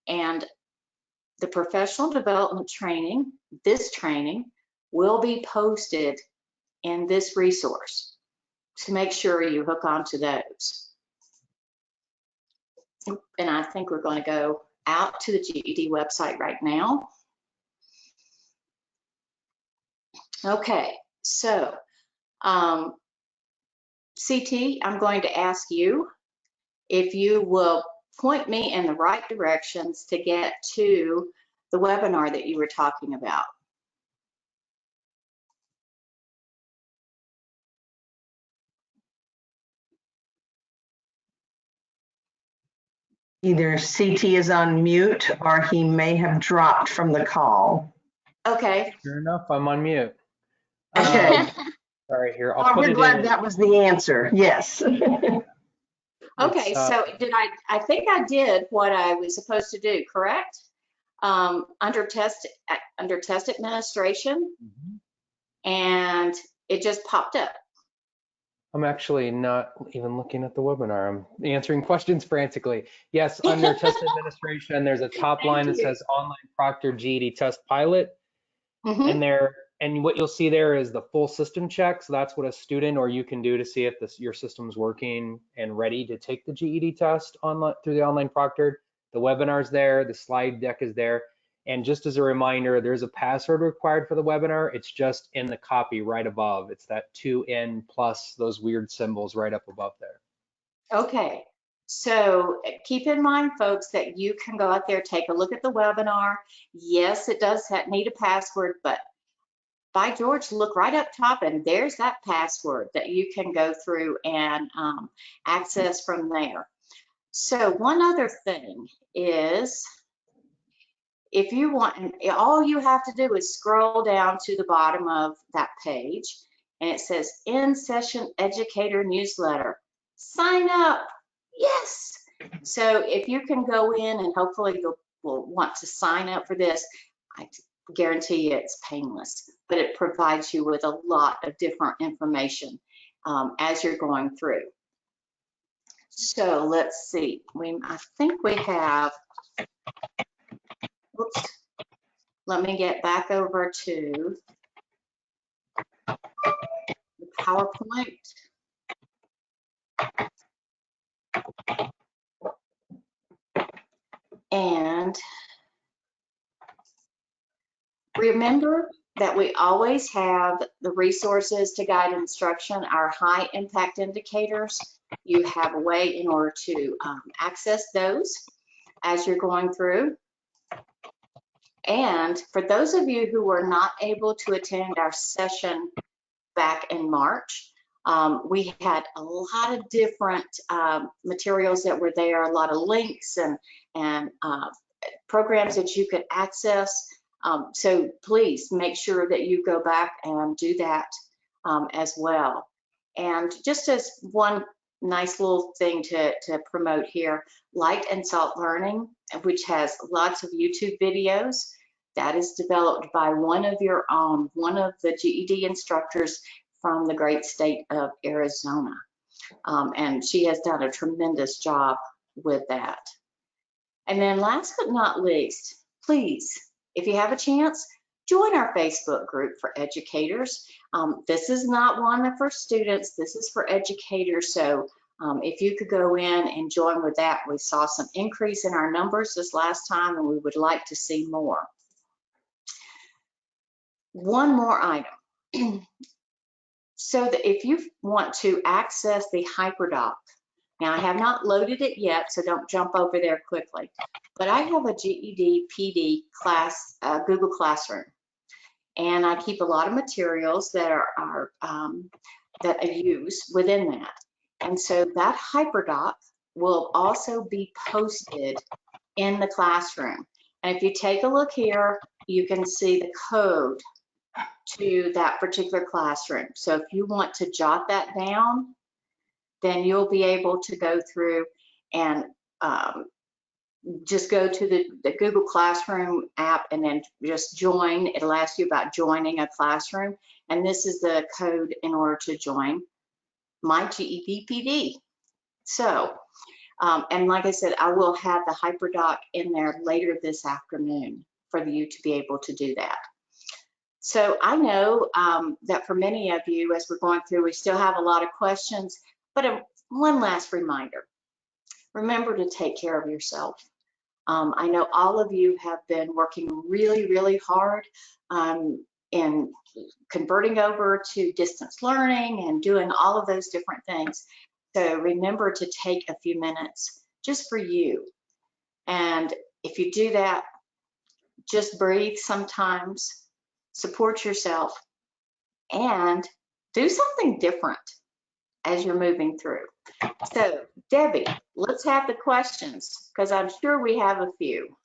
And the professional development training, this training, will be posted in this resource. So make sure you hook onto those. And I think we're going to go out to the GED website right now. Okay, so CT, I'm going to ask you if you will point me in the right directions to get to the webinar that you were talking about. Either CT is on mute or he may have dropped from the call. Okay. Sure enough, I'm on mute. Okay. All right, here, I'll Oh, put we're it glad in. that was the answer. Yes. Okay, so I think I did what I was supposed to do, correct? Under test administration, and it just popped up. I'm actually not even looking at the webinar. I'm answering questions frantically. Yes, under test administration, there's a top line that says online proctored GED test pilot. And what you'll see there is the full system check. So that's what a student or you can do to see if your system's working and ready to take the GED test online through the online proctored. The webinar's there, the slide deck is there. And just as a reminder, there's a password required for the webinar. It's just in the copy right above. It's that 2N plus those weird symbols right up above there. Okay, so keep in mind, folks, that you can go out there, take a look at the webinar. Yes, it does need a password, but by George, look right up top and there's that password that you can go through and access from there. So one other thing is, if you want, all you have to do is scroll down to the bottom of that page and it says in-session educator newsletter. Sign up. Yes. So if you can go in and hopefully you'll want to sign up for this, I guarantee you it's painless, but it provides you with a lot of different information as you're going through. So let's see. I think we have, oops, let me get back over to the PowerPoint. And remember that we always have the resources to guide instruction, our high impact indicators. You have a way in order to access those as you're going through. And for those of you who were not able to attend our session back in March, we had a lot of different materials that were there, a lot of links and programs that you could access. So please make sure that you go back and do that as well. And just as one nice little thing to promote here, Light and Salt Learning, which has lots of YouTube videos, that is developed by one of your own, one of the GED instructors from the great state of Arizona. And she has done a tremendous job with that. And then last but not least, please, if you have a chance, join our Facebook group for educators. This is not one for students, this is for educators. So if you could go in and join with that, we saw some increase in our numbers this last time and we would like to see more. One more item. So that if you want to access the HyperDoc, now I have not loaded it yet, so don't jump over there quickly, but I have a GED PD class, Google Classroom, and I keep a lot of materials that are that I use within that. And so that HyperDoc will also be posted in the classroom. And if you take a look here, you can see the code to that particular classroom. So if you want to jot that down, then you'll be able to go through and just go to the Google Classroom app and then just join. It'll ask you about joining a classroom. And this is the code in order to join my GED PD. So, and like I said, I will have the HyperDoc in there later this afternoon. for you to be able to do that. So I know that for many of you, as we're going through, we still have a lot of questions, but one last reminder, remember to take care of yourself. I know all of you have been working really, really hard in converting over to distance learning and doing all of those different things. So remember to take a few minutes just for you. And if you do that, just breathe sometimes, support yourself, and do something different as you're moving through. So Debbie, let's have the questions because I'm sure we have a few.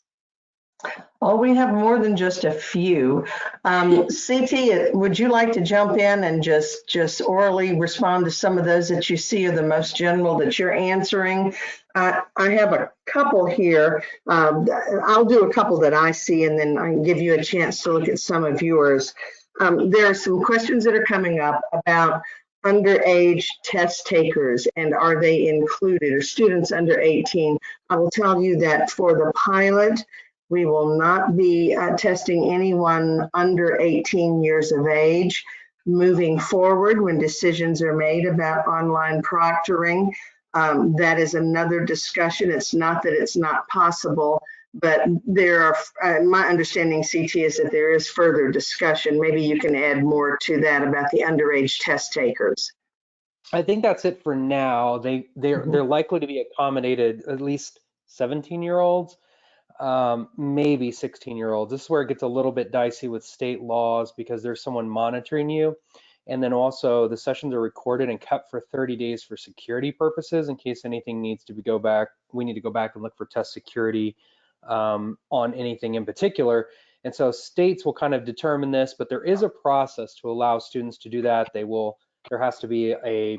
Oh, we have more than just a few. CT, would you like to jump in and just orally respond to some of those that you see are the most general that you're answering? I have a couple here. I'll do a couple that I see, and then I can give you a chance to look at some of yours. There are some questions that are coming up about underage test takers, and are they included, or students under 18? I will tell you that for the pilot, we will not be testing anyone under 18 years of age. Moving forward, when decisions are made about online proctoring, that is another discussion. It's not that it's not possible, but there are, my understanding, CT, is that there is further discussion. Maybe you can add more to that about the underage test takers. I think that's it for now. They're likely to be accommodated, at least 17-year-olds. Maybe 16-year-olds. This is where it gets a little bit dicey with state laws because there's someone monitoring you. And then also the sessions are recorded and kept for 30 days for security purposes in case anything needs to go back. We need to go back and look for test security on anything in particular. And so states will kind of determine this, but there is a process to allow students to do that. There has to be a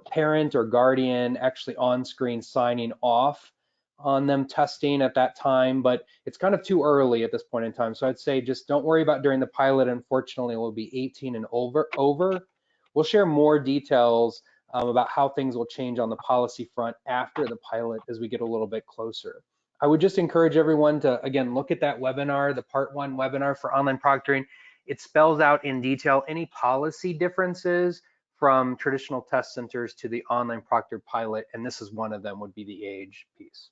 parent or guardian actually on screen signing off on them testing at that time, but it's kind of too early at this point in time. So I'd say just don't worry about during the pilot. Unfortunately, it will be 18 and over. We'll share more details about how things will change on the policy front after the pilot as we get a little bit closer. I would just encourage everyone to, again, look at that webinar, the part 1 webinar for online proctoring. It spells out in detail any policy differences from traditional test centers to the online proctored pilot, and this is one of them, would be the age piece.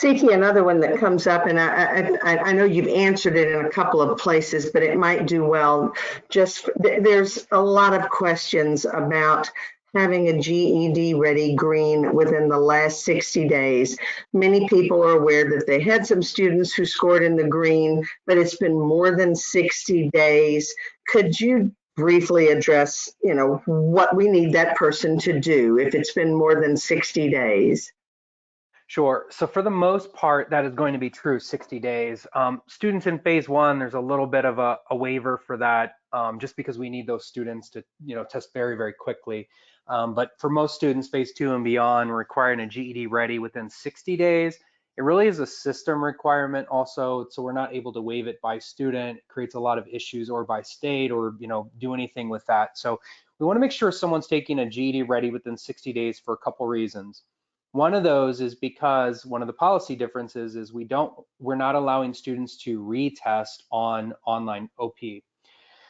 CT, another one that comes up, and I know you've answered it in a couple of places, but it might do well. There's a lot of questions about having a GED ready green within the last 60 days. Many people are aware that they had some students who scored in the green, but it's been more than 60 days. Could you briefly address, what we need that person to do if it's been more than 60 days? Sure. So for the most part, that is going to be true 60 days. Students in phase 1, there's a little bit of a waiver for that just because we need those students to test very, very quickly. But for most students, phase 2 and beyond, we're requiring a GED ready within 60 days. It really is a system requirement also, so we're not able to waive it by student. It creates a lot of issues, or by state, or do anything with that. So we want to make sure someone's taking a GED ready within 60 days for a couple reasons. One of those is because one of the policy differences is we're not allowing students to retest on online OP.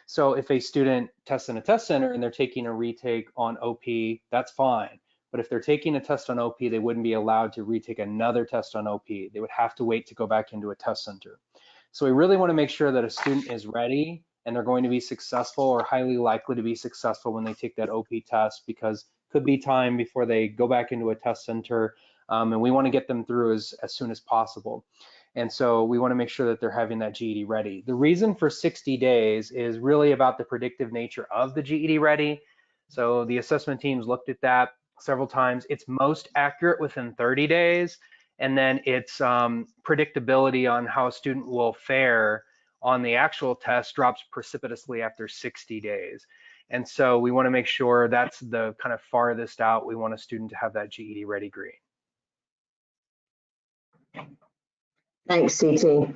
So if a student tests in a test center and they're taking a retake on OP, that's fine. But if they're taking a test on OP, they wouldn't be allowed to retake another test on OP. They would have to wait to go back into a test center. So we really want to make sure that a student is ready and they're going to be successful, or highly likely to be successful, when they take that OP test, because could be time before they go back into a test center, and we want to get them through as soon as possible. And so we want to make sure that they're having that GED ready. The reason for 60 days is really about the predictive nature of the GED ready. So the assessment teams looked at that several times. It's most accurate within 30 days, and then it's predictability on how a student will fare on the actual test drops precipitously after 60 days. And so we want to make sure that's the kind of farthest out. We want a student to have that GED ready green. Thanks, CT.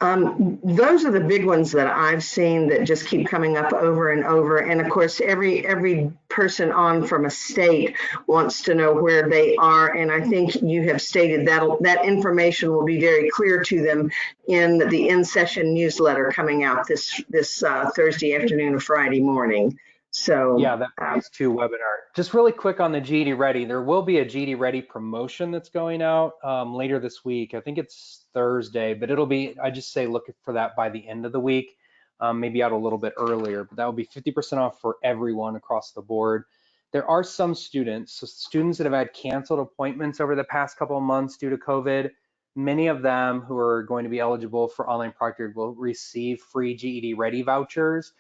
Those are the big ones that I've seen that just keep coming up over and over. And of course, every person on from a state wants to know where they are. And I think you have stated that that information will be very clear to them in the in-session newsletter coming out this Thursday afternoon or Friday morning. So yeah, that phase 2 webinar. Just really quick on the GED Ready, there will be a GED Ready promotion that's going out later this week. I think it's Thursday, but it'll be, I just say look for that by the end of the week, maybe out a little bit earlier, but that will be 50% off for everyone across the board. There are some students, so students that have had canceled appointments over the past couple of months due to COVID. Many of them who are going to be eligible for online proctored will receive free GED Ready vouchers.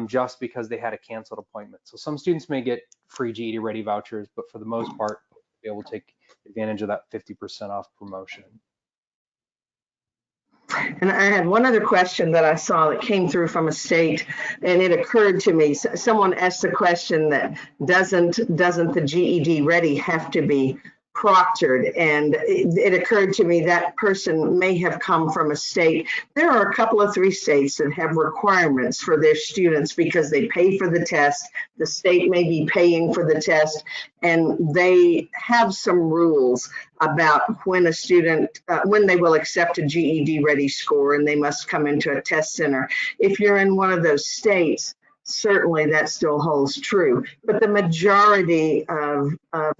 Just because they had a canceled appointment. So some students may get free GED Ready vouchers, but for the most part, be able to take advantage of that 50% off promotion. And I had one other question that I saw that came through from a state, and it occurred to me. Someone asked the question that doesn't the GED Ready have to be proctored? And it occurred to me that person may have come from a state. There are a couple of 3 states that have requirements for their students because they pay for the test. The state may be paying for the test, and they have some rules about when a student, when they will accept a GED Ready score and they must come into a test center. If you're in one of those states, certainly that still holds true. But the majority of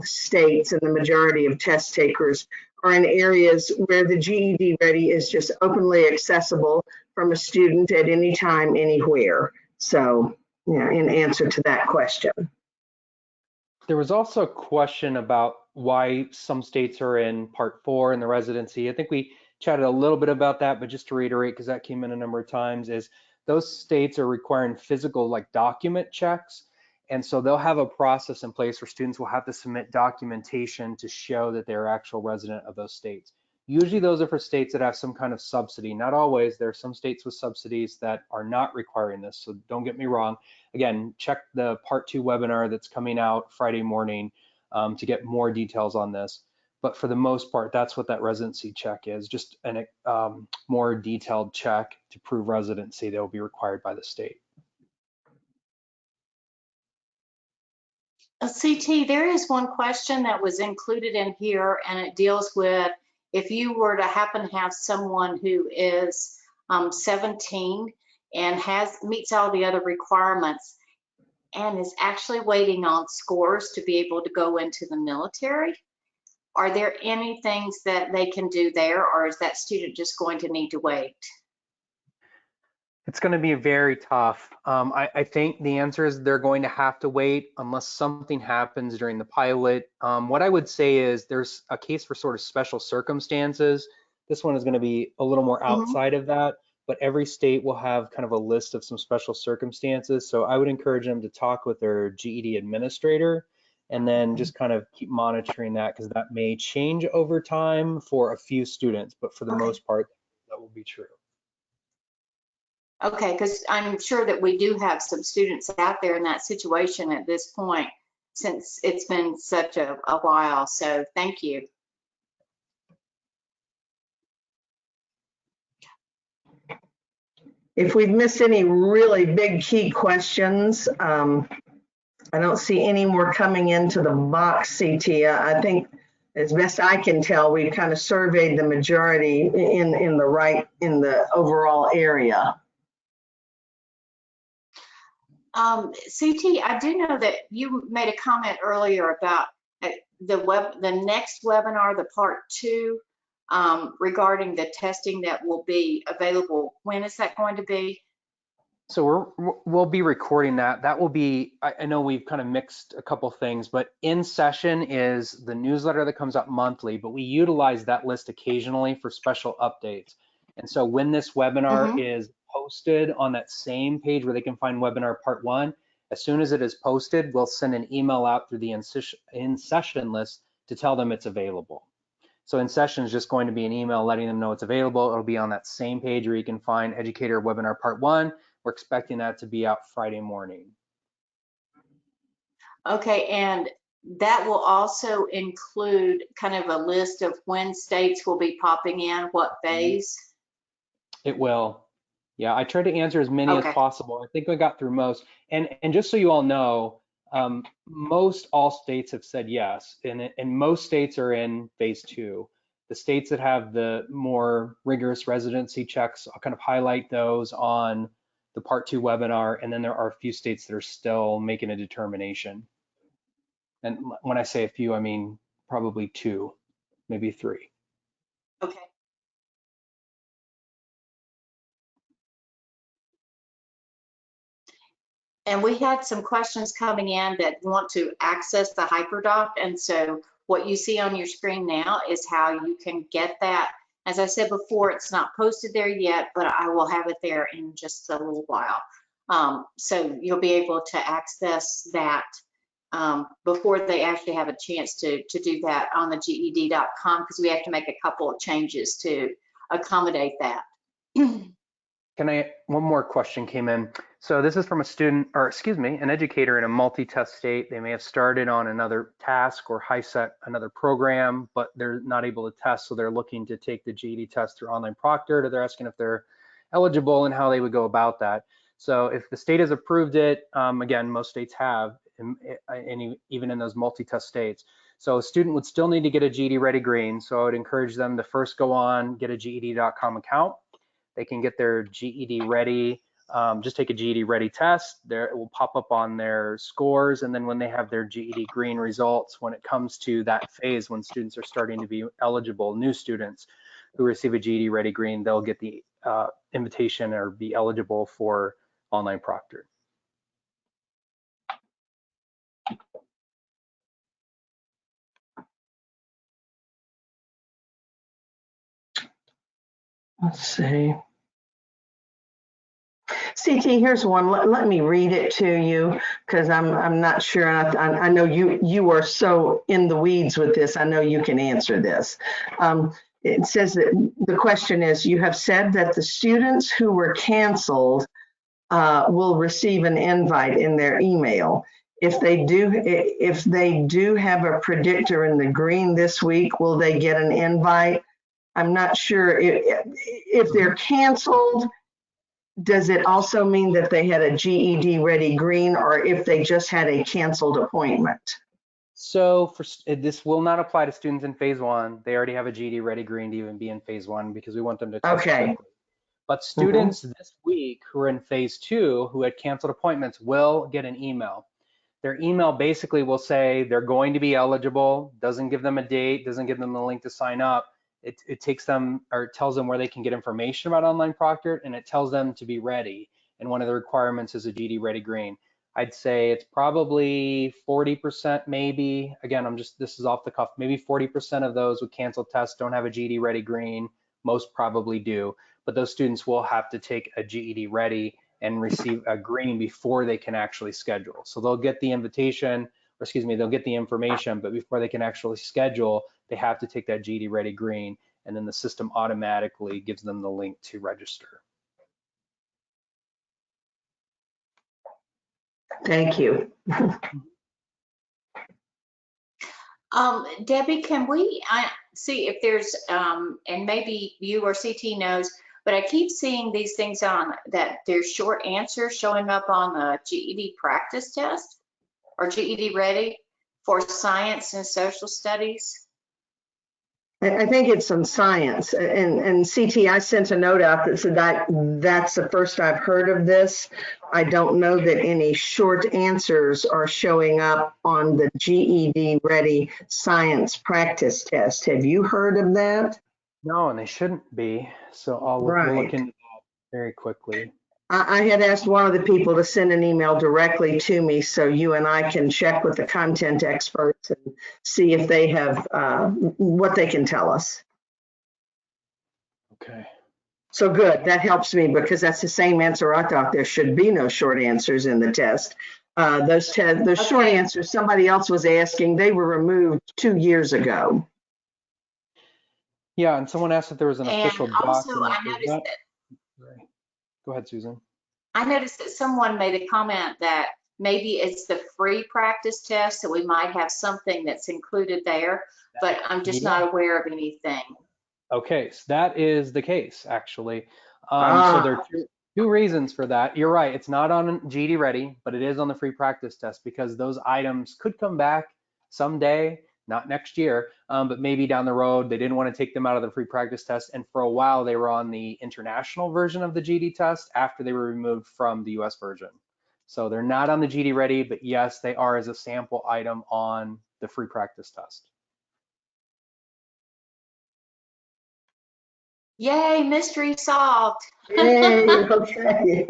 states and the majority of test takers are in areas where the GED Ready is just openly accessible from a student at any time, anywhere. So, yeah, in answer to that question. There was also a question about why some states are in Part 4 in the residency. I think we chatted a little bit about that, but just to reiterate, because that came in a number of times, is those states are requiring physical like document checks. And so they'll have a process in place where students will have to submit documentation to show that they're actual resident of those states. Usually those are for states that have some kind of subsidy. Not always. There are some states with subsidies that are not requiring this. So don't get me wrong. Again, check the Part 2 webinar that's coming out Friday morning to get more details on this. But for the most part, that's what that residency check is, just a more detailed check to prove residency that will be required by the state. CT, there is one question that was included in here, and it deals with if you were to happen to have someone who is 17 and meets all the other requirements and is actually waiting on scores to be able to go into the military. Are there any things that they can do there, or is that student just going to need to wait? It's going to be very tough. I think the answer is they're going to have to wait unless something happens during the pilot. What I would say is there's a case for sort of special circumstances. This one is going to be a little more outside of that, but every state will have kind of a list of some special circumstances. So I would encourage them to talk with their GED administrator and then just kind of keep monitoring that, because that may change over time for a few students, but for the most part, that will be true. Okay, because I'm sure that we do have some students out there in that situation at this point, since it's been such a while. So thank you. If we've missed any really big key questions, I don't see any more coming into the box, CT. I think as best I can tell, we've kind of surveyed the majority in the overall area. CT, I do know that you made a comment earlier about the next webinar, the Part 2, regarding the testing that will be available. When is that going to be? So we'll be recording that. That will be, I know we've kind of mixed a couple things, but In Session is the newsletter that comes out monthly, but we utilize that list occasionally for special updates. And so when this webinar is posted on that same page where they can find webinar Part 1, as soon as it is posted, we'll send an email out through the In Session list to tell them it's available. So In Session is just going to be an email letting them know it's available. It'll be on that same page where you can find Educator Webinar Part 1. We're expecting that to be out Friday morning. Okay, and that will also include kind of a list of when states will be popping in, what phase? It will. Yeah, I tried to answer as many as Okay. possible. I think we got through most. And just so you all know, most all states have said yes, and most states are in phase 2. The states that have the more rigorous residency checks, I'll kind of highlight those on the part 2 webinar, and then there are a few states that are still making a determination. And when I say a few, I mean probably 2, maybe 3. Okay. And we had some questions coming in that want to access the HyperDoc. And so what you see on your screen now is how you can get that. As I said before, it's not posted there yet, but I will have it there in just a little while. So you'll be able to access that before they actually have a chance to do that on the GED.com, because we have to make a couple of changes to accommodate that. One more question came in. So this is from a student, or excuse me, an educator in a multi-test state. They may have started on another task or HiSET, another program, but they're not able to test. So they're looking to take the GED test through online proctored, or they're asking if they're eligible and how they would go about that. So if the state has approved it, again, most states have, even in those multi-test states. So a student would still need to get a GED Ready Green. So I would encourage them to first go on, get a GED.com account. They can get their GED Ready, just take a GED Ready test. There, it will pop up on their scores, and then when they have their GED Green results, when it comes to that phase when students are starting to be eligible, new students who receive a GED Ready Green, they'll get the invitation or be eligible for online proctored. Let's see. CT, here's one. Let me read it to you because I'm not sure. I know you are so in the weeds with this. I know you can answer this. It says that the question is, you have said that the students who were canceled will receive an invite in their email. If they do have a predictor in the green this week, will they get an invite? I'm not sure if they're canceled. Does it also mean that they had a GED Ready Green, or if they just had a canceled appointment? So this will not apply to students in phase 1. They already have a GED Ready Green to even be in phase 1 because we want them to test quickly. But students this week who are in phase 2 who had canceled appointments will get an email. Their email basically will say they're going to be eligible, doesn't give them a date, doesn't give them the link to sign up. It takes them, or it tells them where they can get information about online proctored, and it tells them to be ready. And one of the requirements is a GED Ready Green. I'd say it's probably 40% maybe. Again, this is off the cuff. Maybe 40% of those with canceled tests don't have a GED Ready Green. Most probably do, but those students will have to take a GED Ready and receive a green before they can actually schedule. So they'll get the invitation, or excuse me, they'll get the information, but before they can actually schedule, they have to take that GED Ready Green, and then the system automatically gives them the link to register. Thank you. Debbie, can we see if there's, and maybe you or CT knows, but I keep seeing these things on that there's short answers showing up on the GED practice test or GED Ready for science and social studies. I think it's some science, and CT, I sent a note out that said that's the first I've heard of this. I don't know that any short answers are showing up on the GED Ready science practice test. Have you heard of that? No, and they shouldn't be. So we'll look into that very quickly. I had asked one of the people to send an email directly to me so you and I can check with the content experts and see if they have what they can tell us. Okay. So good, that helps me because that's the same answer I thought. There should be no short answers in the test. Those short answers somebody else was asking, they were removed 2 years ago. Yeah, and someone asked if there was an official Also, document. I noticed that. Right. Go ahead, Susan. I noticed that someone made a comment that maybe it's the free practice test, so we might have something that's included there, but I'm just not aware of anything. Okay, so that is the case, actually. So there are two reasons for that. You're right, it's not on GED Ready, but it is on the free practice test because those items could come back someday, not next year, but maybe down the road. They didn't want to take them out of the free practice test, and for a while they were on the international version of the GED test after they were removed from the US version. So they're not on the GED Ready, but yes, they are as a sample item on the free practice test. Yay, mystery solved. Yay, okay.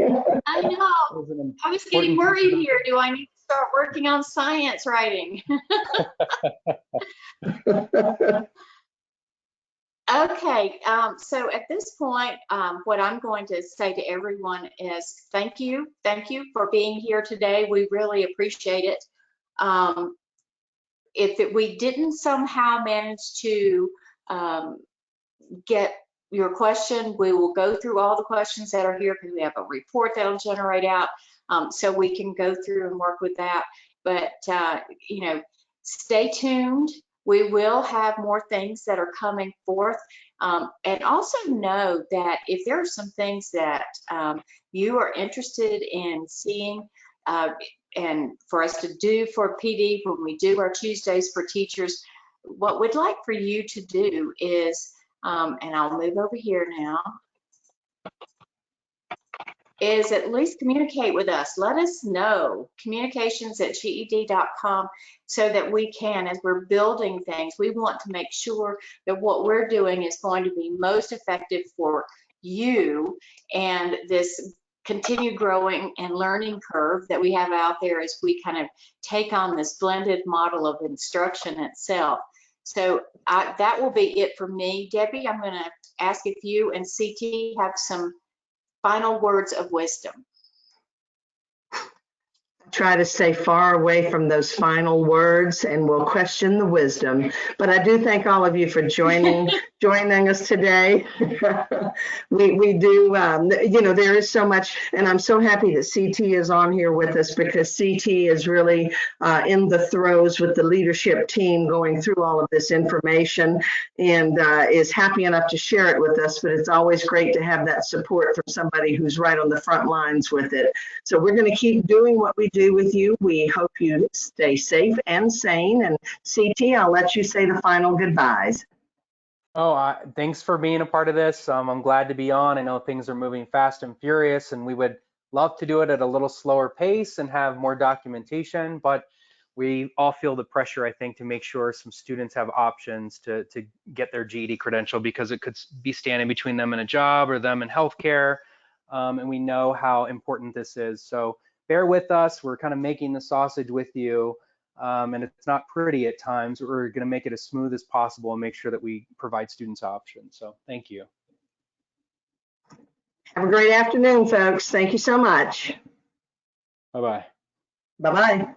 I know. That was an I was getting important worried piece of here. Do I need to start working on science writing? Okay, so at this point, what I'm going to say to everyone is thank you. Thank you for being here today. We really appreciate it. We didn't somehow manage to get your question, we will go through all the questions that are here because we have a report that'll generate out, so we can go through and work with that. But you know, stay tuned. We will have more things that are coming forth, and also know that if there are some things that you are interested in seeing, and for us to do for PD when we do our Tuesdays for teachers, what we'd like for you to do is, and I'll move over here now, is at least communicate with us. Let us know, communications@ged.com, so that we can, as we're building things, we want to make sure that what we're doing is going to be most effective for you and this continued growing and learning curve that we have out there as we kind of take on this blended model of instruction itself. So that will be it for me. Debbie, I'm going to ask if you and CT have some final words of wisdom. Try to stay far away from those final words and we'll question the wisdom. But I do thank all of you for joining us today. we do, you know, there is so much, and I'm so happy that CT is on here with us because CT is really in the throes with the leadership team going through all of this information and is happy enough to share it with us. But it's always great to have that support from somebody who's right on the front lines with it. So we're going to keep doing what we do with you. We hope you stay safe and sane. And CT, I'll let you say the final goodbyes. Oh, thanks for being a part of this. I'm glad to be on. I know things are moving fast and furious, and we would love to do it at a little slower pace and have more documentation, but we all feel the pressure, I think, to make sure some students have options to get their GED credential because it could be standing between them and a job or them in healthcare, and we know how important this is. So bear with us. We're kind of making the sausage with you. And it's not pretty at times. We're going to make it as smooth as possible and make sure that we provide students options. So thank you. Have a great afternoon, folks. Thank you so much. Bye-bye. Bye-bye.